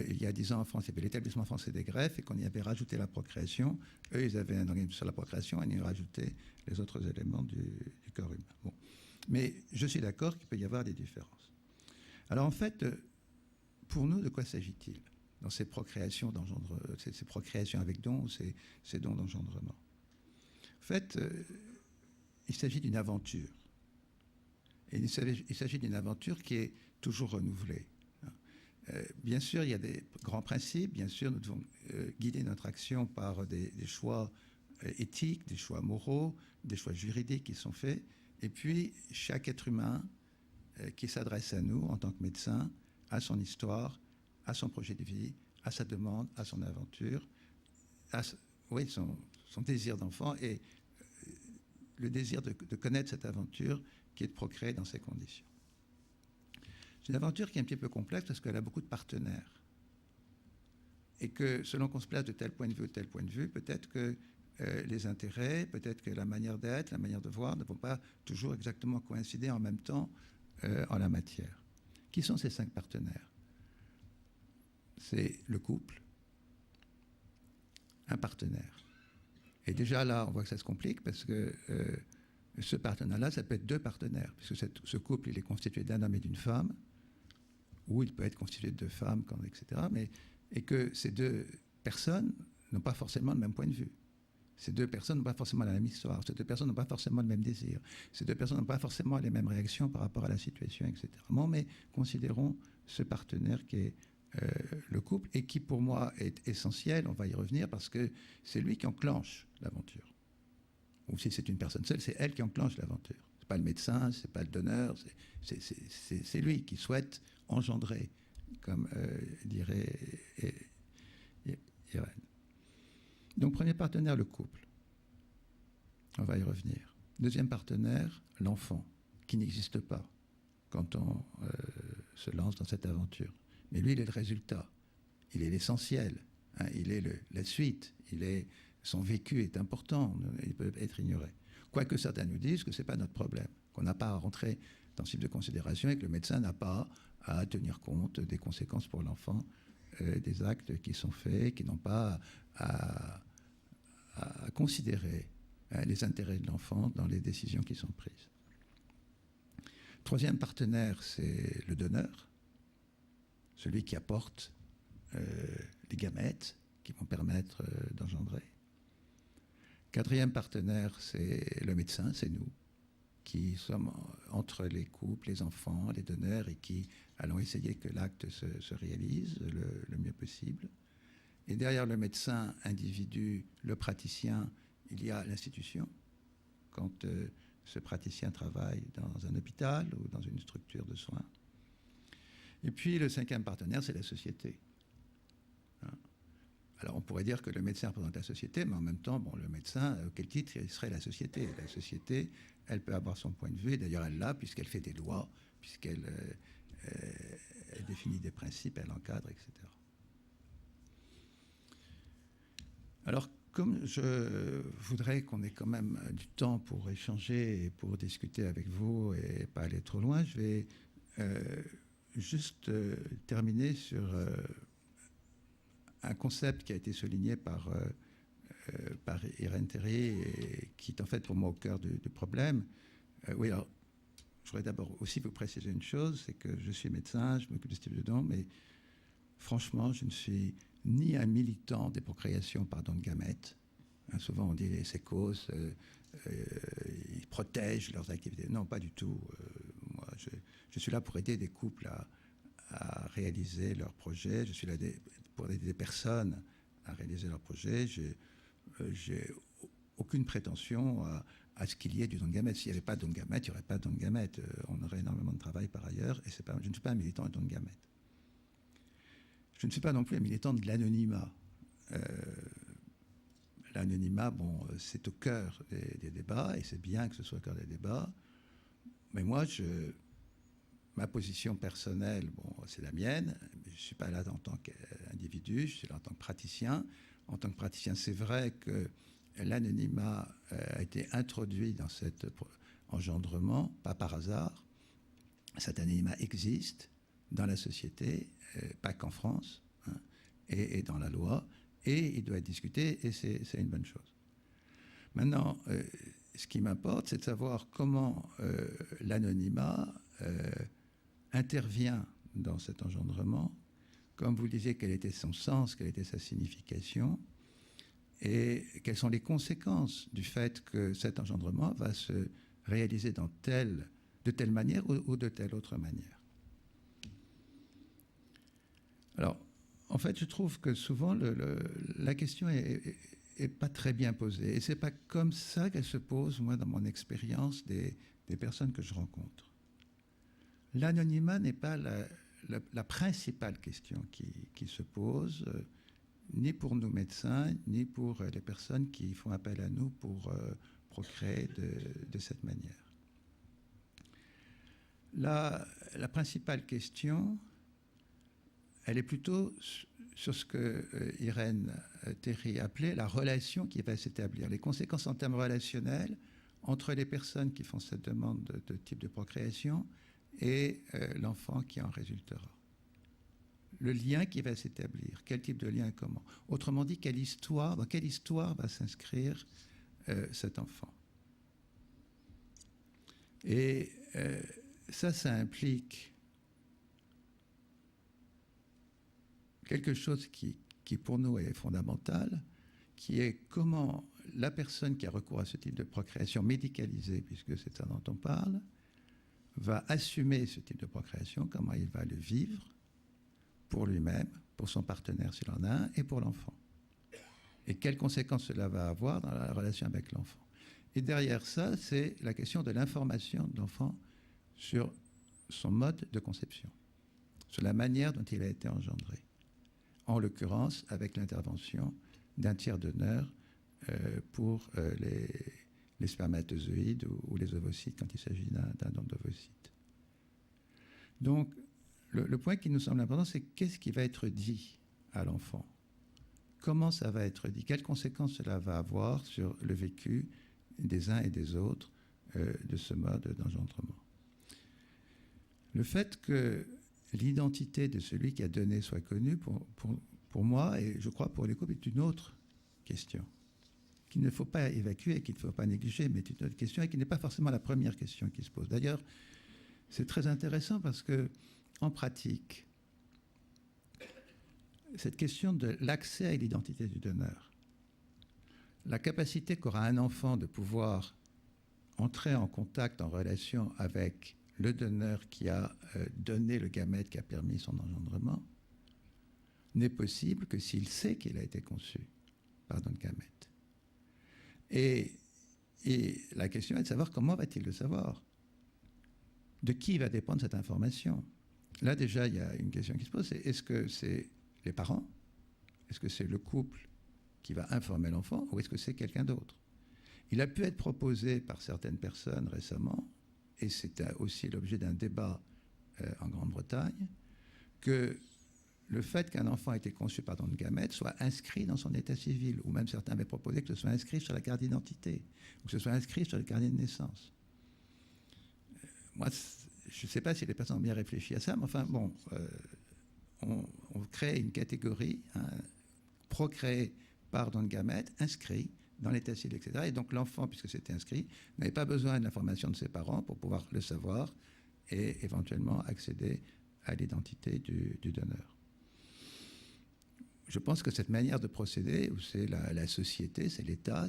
B: il y a 10 ans en France, il y avait l'établissement français des greffes et qu'on y avait rajouté la procréation. Eux, ils avaient un organisme sur la procréation et ils y rajouté les autres éléments du corps humain. Bon. Mais je suis d'accord qu'il peut y avoir des différences. Alors en fait, pour nous, de quoi s'agit-il dans ces procréations ces procréations avec dons, ces dons d'engendrement? En fait, il s'agit d'une aventure. Et il s'agit d'une aventure qui est toujours renouvelée. Bien sûr, il y a des grands principes. Bien sûr, nous devons guider notre action par des choix éthiques, des choix moraux, des choix juridiques qui sont faits. Et puis, chaque être humain qui s'adresse à nous en tant que médecin, à son histoire, à son projet de vie, à sa demande, à son aventure, à son désir d'enfant et le désir de connaître cette aventure qui est de procréer dans ces conditions. C'est une aventure qui est un petit peu complexe parce qu'elle a beaucoup de partenaires. Et que selon qu'on se place de tel point de vue ou tel point de vue, peut-être que les intérêts, peut-être que la manière d'être, la manière de voir ne vont pas toujours exactement coïncider en même temps en la matière. Qui sont ces 5 partenaires? C'est le couple, un partenaire. Et déjà là, on voit que ça se complique parce que ce partenaire-là, ça peut être 2 partenaires, puisque ce couple, il est constitué d'un homme et d'une femme, ou il peut être constitué de 2 femmes, etc. Et que ces 2 personnes n'ont pas forcément le même point de vue. Ces 2 personnes n'ont pas forcément la même histoire. Ces 2 personnes n'ont pas forcément le même désir. Ces 2 personnes n'ont pas forcément les mêmes réactions par rapport à la situation, etc. Bon, mais considérons ce partenaire qui est le couple et qui, pour moi, est essentiel. On va y revenir parce que c'est lui qui enclenche l'aventure. Ou si c'est une personne seule, c'est elle qui enclenche l'aventure. C'est pas le médecin, c'est pas le donneur, c'est lui qui souhaite engendrer, comme dirait Irène. Donc, premier partenaire, le couple. On va y revenir. Deuxième partenaire, l'enfant, qui n'existe pas quand on se lance dans cette aventure. Mais lui, il est le résultat. Il est l'essentiel. Hein, il est la suite. Son vécu est important. Il peut être ignoré. Quoique certains nous disent que ce n'est pas notre problème, qu'on n'a pas à rentrer dans ce type de considération et que le médecin n'a pas à tenir compte des conséquences pour l'enfant des actes qui sont faits, qui n'ont pas à considérer les intérêts de l'enfant dans les décisions qui sont prises. Troisième partenaire, c'est le donneur, celui qui apporte les gamètes qui vont permettre d'engendrer. Quatrième partenaire, c'est le médecin, c'est nous, qui sommes entre les couples, les enfants, les donneurs, et qui allons essayer que l'acte se réalise le mieux possible. Et derrière le médecin, individu, le praticien, il y a l'institution. Quand ce praticien travaille dans un hôpital ou dans une structure de soins. Et puis le cinquième partenaire, c'est la société. Alors on pourrait dire que le médecin représente la société, mais en même temps, bon, le médecin, à quel titre il serait la société? La société, elle peut avoir son point de vue, et d'ailleurs elle l'a, puisqu'elle fait des lois, puisqu'elle elle définit des principes, elle encadre, etc. Alors, comme je voudrais qu'on ait quand même du temps pour échanger et pour discuter avec vous et pas aller trop loin, je vais juste terminer sur un concept qui a été souligné par Irène Théry et qui est en fait pour moi au cœur du problème. Oui, alors, je voudrais d'abord aussi vous préciser une chose, c'est que je suis médecin, je m'occupe de ce type de dons, mais franchement, je ne suis ni un militant des procréations par don de gamètes. Hein, souvent, on dit les sécos, ils protègent leurs activités. Non, pas du tout. Moi, je suis là pour aider des couples à réaliser leurs projets. Je suis là pour aider des personnes à réaliser leurs projets. J'ai aucune prétention à ce qu'il y ait du don de gamètes. S'il n'y avait pas de don de gamètes, il n'y aurait pas de don de gamètes. On aurait énormément de travail par ailleurs. Et je ne suis pas un militant de don de gamètes. Je ne suis pas non plus un militant de l'anonymat. L'anonymat, bon, c'est au cœur des débats, et c'est bien que ce soit au cœur des débats. Mais moi, ma position personnelle, bon, c'est la mienne. Je ne suis pas là en tant qu'individu, je suis là en tant que praticien. En tant que praticien, c'est vrai que l'anonymat a été introduit dans cet engendrement, pas par hasard. Cet anonymat existe dans la société, pas qu'en France, hein, et dans la loi, et il doit être discuté, et c'est une bonne chose. Maintenant, ce qui m'importe, c'est de savoir comment l'anonymat intervient dans cet engendrement, comme vous le disiez, quel était son sens, quelle était sa signification, et quelles sont les conséquences du fait que cet engendrement va se réaliser de telle manière ou de telle autre manière. Alors, en fait, je trouve que souvent, la question est pas très bien posée. Et ce n'est pas comme ça qu'elle se pose, moi, dans mon expérience des personnes que je rencontre. L'anonymat n'est pas la principale question qui se pose, ni pour nous médecins, ni pour les personnes qui font appel à nous pour procréer de cette manière. La principale question, elle est plutôt sur ce que Irène Théry appelait la relation qui va s'établir, les conséquences en termes relationnels entre les personnes qui font cette demande de type de procréation et l'enfant qui en résultera. Le lien qui va s'établir, quel type de lien et comment. Autrement dit, dans quelle histoire va s'inscrire cet enfant. Et ça implique quelque chose qui pour nous est fondamental, qui est comment la personne qui a recours à ce type de procréation médicalisée, puisque c'est ça dont on parle, va assumer ce type de procréation, comment il va le vivre pour lui-même, pour son partenaire s'il en a un, et pour l'enfant. Et quelles conséquences cela va avoir dans la relation avec l'enfant. Et derrière ça, c'est la question de l'information de l'enfant sur son mode de conception, sur la manière dont il a été engendré. En l'occurrence, avec l'intervention d'un tiers donneur pour les spermatozoïdes ou les ovocytes quand il s'agit d'un don d'ovocytes. Donc, le point qui nous semble important, c'est qu'est-ce qui va être dit à l'enfant? Comment ça va être dit? Quelles conséquences cela va avoir sur le vécu des uns et des autres de ce mode d'engendrement? Le fait que l'identité de celui qui a donné soit connue, pour moi, et je crois pour les couples, est une autre question qu'il ne faut pas évacuer, qu'il ne faut pas négliger, mais c'est une autre question et qui n'est pas forcément la première question qui se pose. D'ailleurs, c'est très intéressant parce que, en pratique, cette question de l'accès à l'identité du donneur, la capacité qu'aura un enfant de pouvoir entrer en contact, en relation avec le donneur qui a donné le gamète qui a permis son engendrement, n'est possible que s'il sait qu'il a été conçu par don de gamète. Et la question est de savoir comment va-t-il le savoir? De qui va dépendre cette information? Là, déjà, il y a une question qui se pose, c'est est-ce que c'est les parents? Est-ce que c'est le couple qui va informer l'enfant ou est-ce que c'est quelqu'un d'autre? Il a pu être proposé par certaines personnes récemment, et c'est aussi l'objet d'un débat en Grande-Bretagne, que le fait qu'un enfant ait été conçu par don de gamètes soit inscrit dans son état civil, ou même certains avaient proposé que ce soit inscrit sur la carte d'identité, ou que ce soit inscrit sur le carnet de naissance. Moi, je ne sais pas si les personnes ont bien réfléchi à ça, mais enfin, bon, on crée une catégorie, procréée par don de gamètes, inscrit dans l'état civil, etc. Et donc l'enfant, puisque c'était inscrit, n'avait pas besoin de l'information de ses parents pour pouvoir le savoir et éventuellement accéder à l'identité du donneur. Je pense que cette manière de procéder, où c'est la société, c'est l'État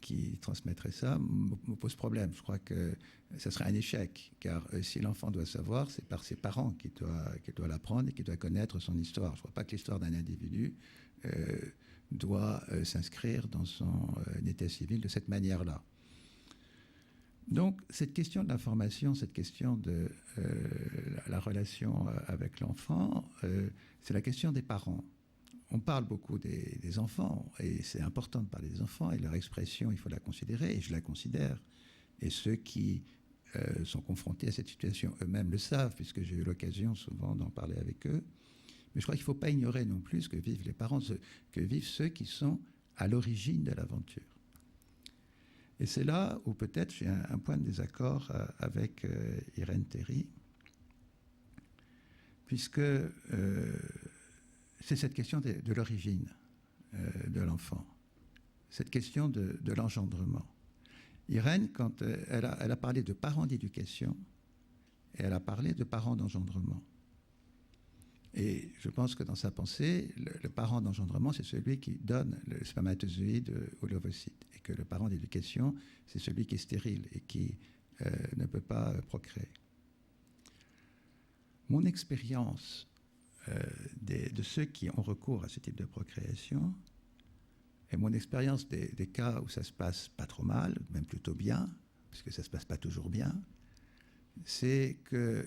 B: qui transmettrait ça, me pose problème. Je crois que ça serait un échec, car si l'enfant doit savoir, c'est par ses parents qu'il doit l'apprendre et qu'il doit connaître son histoire. Je ne crois pas que l'histoire d'un individu doit s'inscrire dans son état civil de cette manière-là. Donc, cette question de l'information, cette question de la relation avec l'enfant, c'est la question des parents. On parle beaucoup des enfants, et c'est important de parler des enfants, et leur expression, il faut la considérer, et je la considère. Et ceux qui sont confrontés à cette situation eux-mêmes le savent, puisque j'ai eu l'occasion souvent d'en parler avec eux. Mais je crois qu'il ne faut pas ignorer non plus ce que vivent les parents, ce que vivent ceux qui sont à l'origine de l'aventure. Et c'est là où peut-être j'ai un point de désaccord avec Irène Théry, puisque c'est cette question de l'origine de l'enfant, cette question de l'engendrement. Irène, quand elle a parlé de parents d'éducation, et elle a parlé de parents d'engendrement. Et je pense que dans sa pensée, le parent d'engendrement, c'est celui qui donne le spermatozoïde ou l'ovocyte. Et que le parent d'éducation, c'est celui qui est stérile et qui ne peut pas procréer. Mon expérience de ceux qui ont recours à ce type de procréation, et mon expérience des cas où ça se passe pas trop mal, même plutôt bien, parce que ça se passe pas toujours bien, c'est que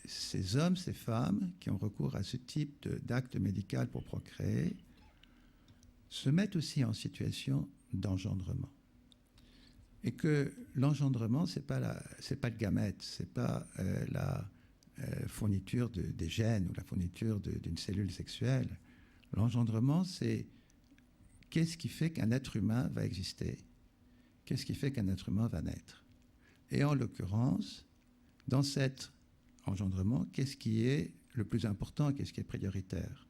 B: ces hommes, ces femmes qui ont recours à ce type d'acte médical pour procréer se mettent aussi en situation d'engendrement. Et que l'engendrement, c'est pas le gamète, c'est pas fourniture des gènes ou la fourniture d'une cellule sexuelle. L'engendrement, c'est qu'est-ce qui fait qu'un être humain va exister? Qu'est-ce qui fait qu'un être humain va naître? Et en l'occurrence, dans cet engendrement, qu'est-ce qui est le plus important, qu'est-ce qui est prioritaire?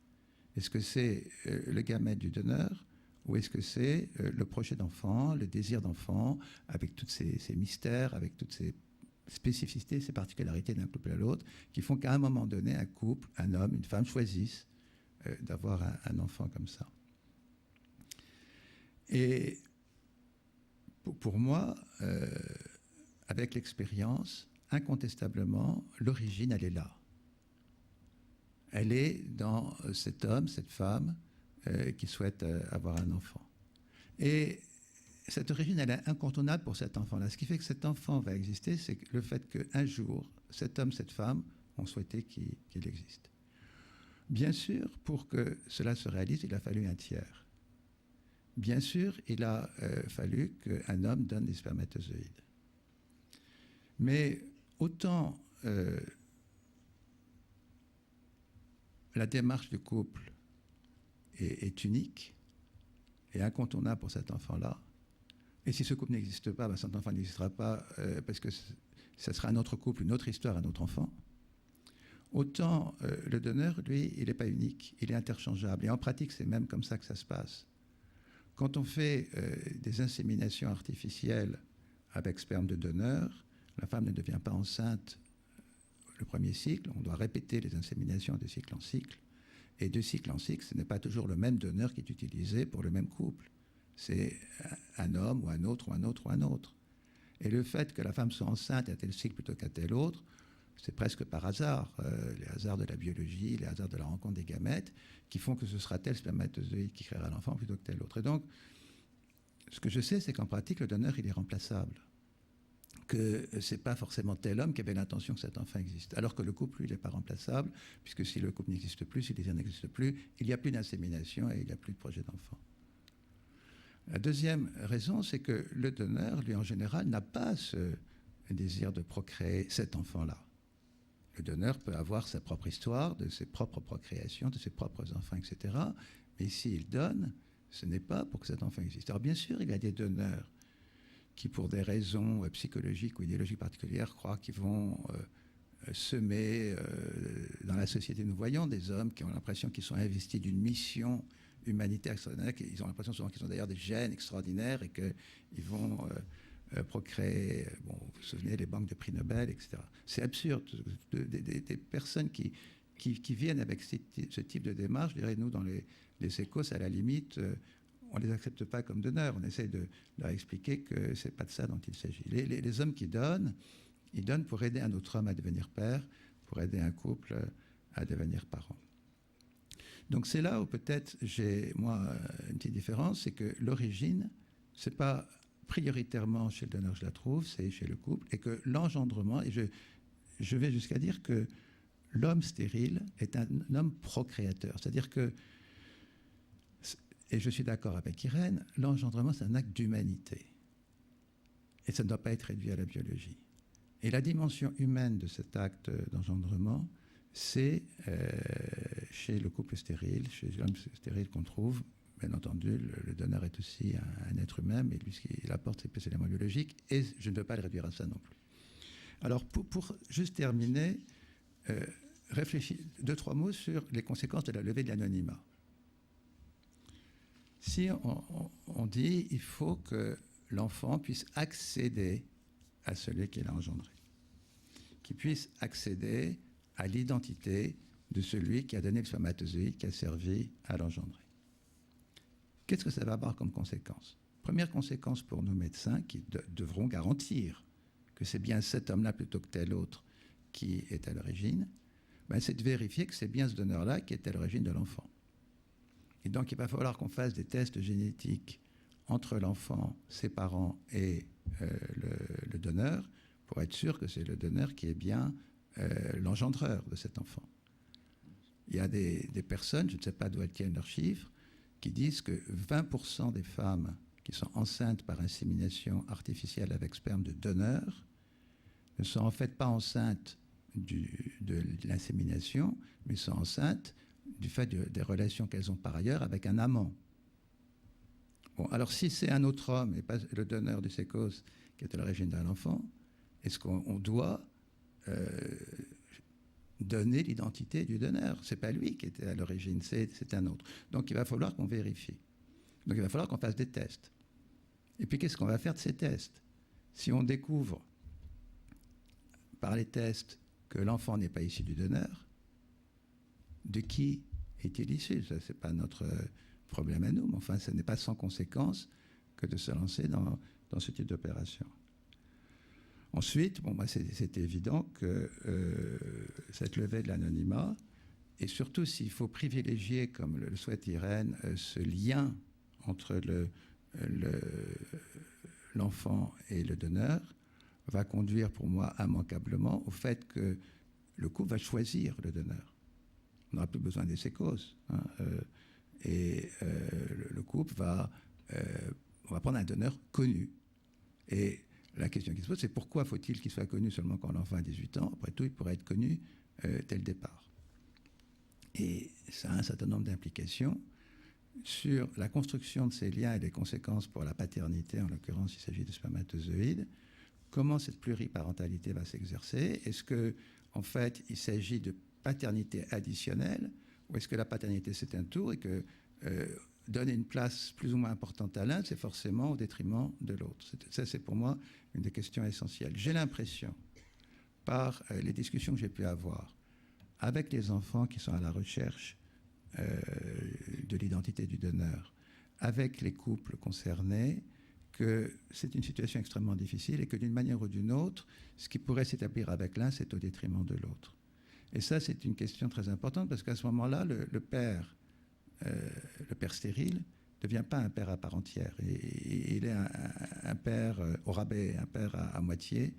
B: Est-ce que c'est le gamète du donneur ou est-ce que c'est le projet d'enfant, le désir d'enfant, avec tous ces mystères, avec toutes ces spécificités, ces particularités d'un couple à l'autre, qui font qu'à un moment donné, un couple, un homme, une femme choisissent d'avoir un enfant comme ça. Et pour moi, avec l'expérience, incontestablement, l'origine, elle est là. Elle est dans cet homme, cette femme qui souhaite avoir un enfant. Et cette origine, elle est incontournable pour cet enfant-là. Ce qui fait que cet enfant va exister, c'est le fait qu'un jour, cet homme, cette femme ont souhaité qu'il existe. Bien sûr, pour que cela se réalise, il a fallu un tiers. Bien sûr, il a fallu qu'un homme donne des spermatozoïdes. Mais autant la démarche du couple est unique et incontournable pour cet enfant-là, et si ce couple n'existe pas, ben cet enfant n'existera pas parce que ce sera un autre couple, une autre histoire, un autre enfant. Autant le donneur, lui, il n'est pas unique, il est interchangeable. Et en pratique, c'est même comme ça que ça se passe. Quand on fait des inséminations artificielles avec sperme de donneur, la femme ne devient pas enceinte le premier cycle. On doit répéter les inséminations de cycle en cycle. Et de cycle en cycle, ce n'est pas toujours le même donneur qui est utilisé pour le même couple. C'est un homme ou un autre ou un autre ou un autre. Et le fait que la femme soit enceinte à tel cycle plutôt qu'à tel autre, c'est presque par hasard, les hasards de la biologie, les hasards de la rencontre des gamètes, qui font que ce sera tel spermatozoïde qui créera l'enfant plutôt que tel autre. Et donc, ce que je sais, c'est qu'en pratique, le donneur, il est remplaçable. Que ce n'est pas forcément tel homme qui avait l'intention que cet enfant existe. Alors que le couple, lui, il n'est pas remplaçable, puisque si le couple n'existe plus, si le désir n'existe plus, il n'y a plus d'insémination et il n'y a plus de projet d'enfant. La deuxième raison, c'est que le donneur, lui, en général, n'a pas ce désir de procréer cet enfant-là. Le donneur peut avoir sa propre histoire, de ses propres procréations, de ses propres enfants, etc. Mais s'il donne, ce n'est pas pour que cet enfant existe. Alors bien sûr, il y a des donneurs qui, pour des raisons psychologiques ou idéologiques particulières, croient qu'ils vont semer dans la société. Nous voyons des hommes qui ont l'impression qu'ils sont investis d'une mission humanitaire extraordinaire, ils ont l'impression souvent qu'ils ont d'ailleurs des gènes extraordinaires et qu'ils vont procréer, bon, vous vous souvenez, les banques de prix Nobel, etc. C'est absurde. Des personnes qui viennent avec ce type de démarche, je dirais, nous, dans les écos, à la limite, on ne les accepte pas comme donneurs. On essaie de leur expliquer que ce n'est pas de ça dont il s'agit. Les hommes qui donnent, ils donnent pour aider un autre homme à devenir père, pour aider un couple à devenir parent. Donc c'est là où peut-être j'ai, moi, une petite différence, c'est que l'origine, ce n'est pas prioritairement chez le donneur, je la trouve, c'est chez le couple, et que l'engendrement, et je vais jusqu'à dire que l'homme stérile est un homme procréateur. C'est-à-dire que, et je suis d'accord avec Irène, l'engendrement, c'est un acte d'humanité. Et ça ne doit pas être réduit à la biologie. Et la dimension humaine de cet acte d'engendrement, c'est chez le couple stérile, chez l'homme stérile qu'on trouve. Bien entendu, le donneur est aussi un être humain, mais lui, ce qu'il apporte, c'est plus éléments biologiques, et je ne veux pas le réduire à ça non plus. Alors, pour juste terminer, réfléchir 2-3 mots sur les conséquences de la levée de l'anonymat. Si on dit il faut que l'enfant puisse accéder à celui qu'il a engendré, qu'il puisse accéder à l'identité de celui qui a donné le spermatozoïde qui a servi à l'engendrer. Qu'est-ce que ça va avoir comme conséquence? Première conséquence pour nous médecins qui devront garantir que c'est bien cet homme-là plutôt que tel autre qui est à l'origine, ben c'est de vérifier que c'est bien ce donneur-là qui est à l'origine de l'enfant. Et donc il va falloir qu'on fasse des tests génétiques entre l'enfant, ses parents et le donneur pour être sûr que c'est le donneur qui est bien l'engendreur de cet enfant. Il y a des personnes, je ne sais pas d'où elles tiennent leurs chiffres, qui disent que 20% des femmes qui sont enceintes par insémination artificielle avec sperme de donneur ne sont en fait pas enceintes de l'insémination, mais sont enceintes du fait des relations qu'elles ont par ailleurs avec un amant. Bon, alors si c'est un autre homme et pas le donneur du sécos qui est à l'origine de l'enfant, est-ce qu'on doit donner l'identité du donneur? C'est pas lui qui était à l'origine, c'est un autre. Donc il va falloir qu'on vérifie. Donc il va falloir qu'on fasse des tests. Et puis qu'est-ce qu'on va faire de ces tests? Si on découvre par les tests que l'enfant n'est pas issu du donneur, de qui est-il issu? Ça, c'est pas notre problème à nous, mais enfin, ce n'est pas sans conséquence que de se lancer dans ce type d'opération. Ensuite, bon, c'est évident que cette levée de l'anonymat, et surtout s'il faut privilégier, comme le souhaite Irène, ce lien entre l'enfant et le donneur, va conduire pour moi immanquablement au fait que le couple va choisir le donneur. On n'aura plus besoin des sécos. Hein, et le couple on va prendre un donneur connu. Et la question qui se pose, c'est pourquoi faut-il qu'il soit connu seulement quand l'enfant a 18 ans? Après tout, il pourrait être connu dès le départ. Et ça a un certain nombre d'implications sur la construction de ces liens et les conséquences pour la paternité, en l'occurrence, il s'agit de spermatozoïdes. Comment cette pluriparentalité va s'exercer? Est-ce que, en fait, il s'agit de paternité additionnelle, ou est-ce que la paternité c'est un tout et que donner une place plus ou moins importante à l'un, c'est forcément au détriment de l'autre? Ça, c'est pour moi une des questions essentielles. J'ai l'impression, par les discussions que j'ai pu avoir avec les enfants qui sont à la recherche de l'identité du donneur, avec les couples concernés, que c'est une situation extrêmement difficile et que d'une manière ou d'une autre, ce qui pourrait s'établir avec l'un, c'est au détriment de l'autre. Et ça, c'est une question très importante parce qu'à ce moment-là, le père stérile ne devient pas un père à part entière. Et il est un père au rabais, un père à moitié.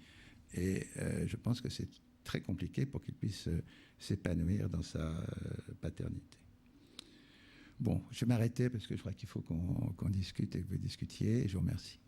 B: Et je pense que c'est très compliqué pour qu'il puisse s'épanouir dans sa paternité. Bon, je vais m'arrêter parce que je crois qu'il faut qu'on discute et que vous discutiez. Et je vous remercie.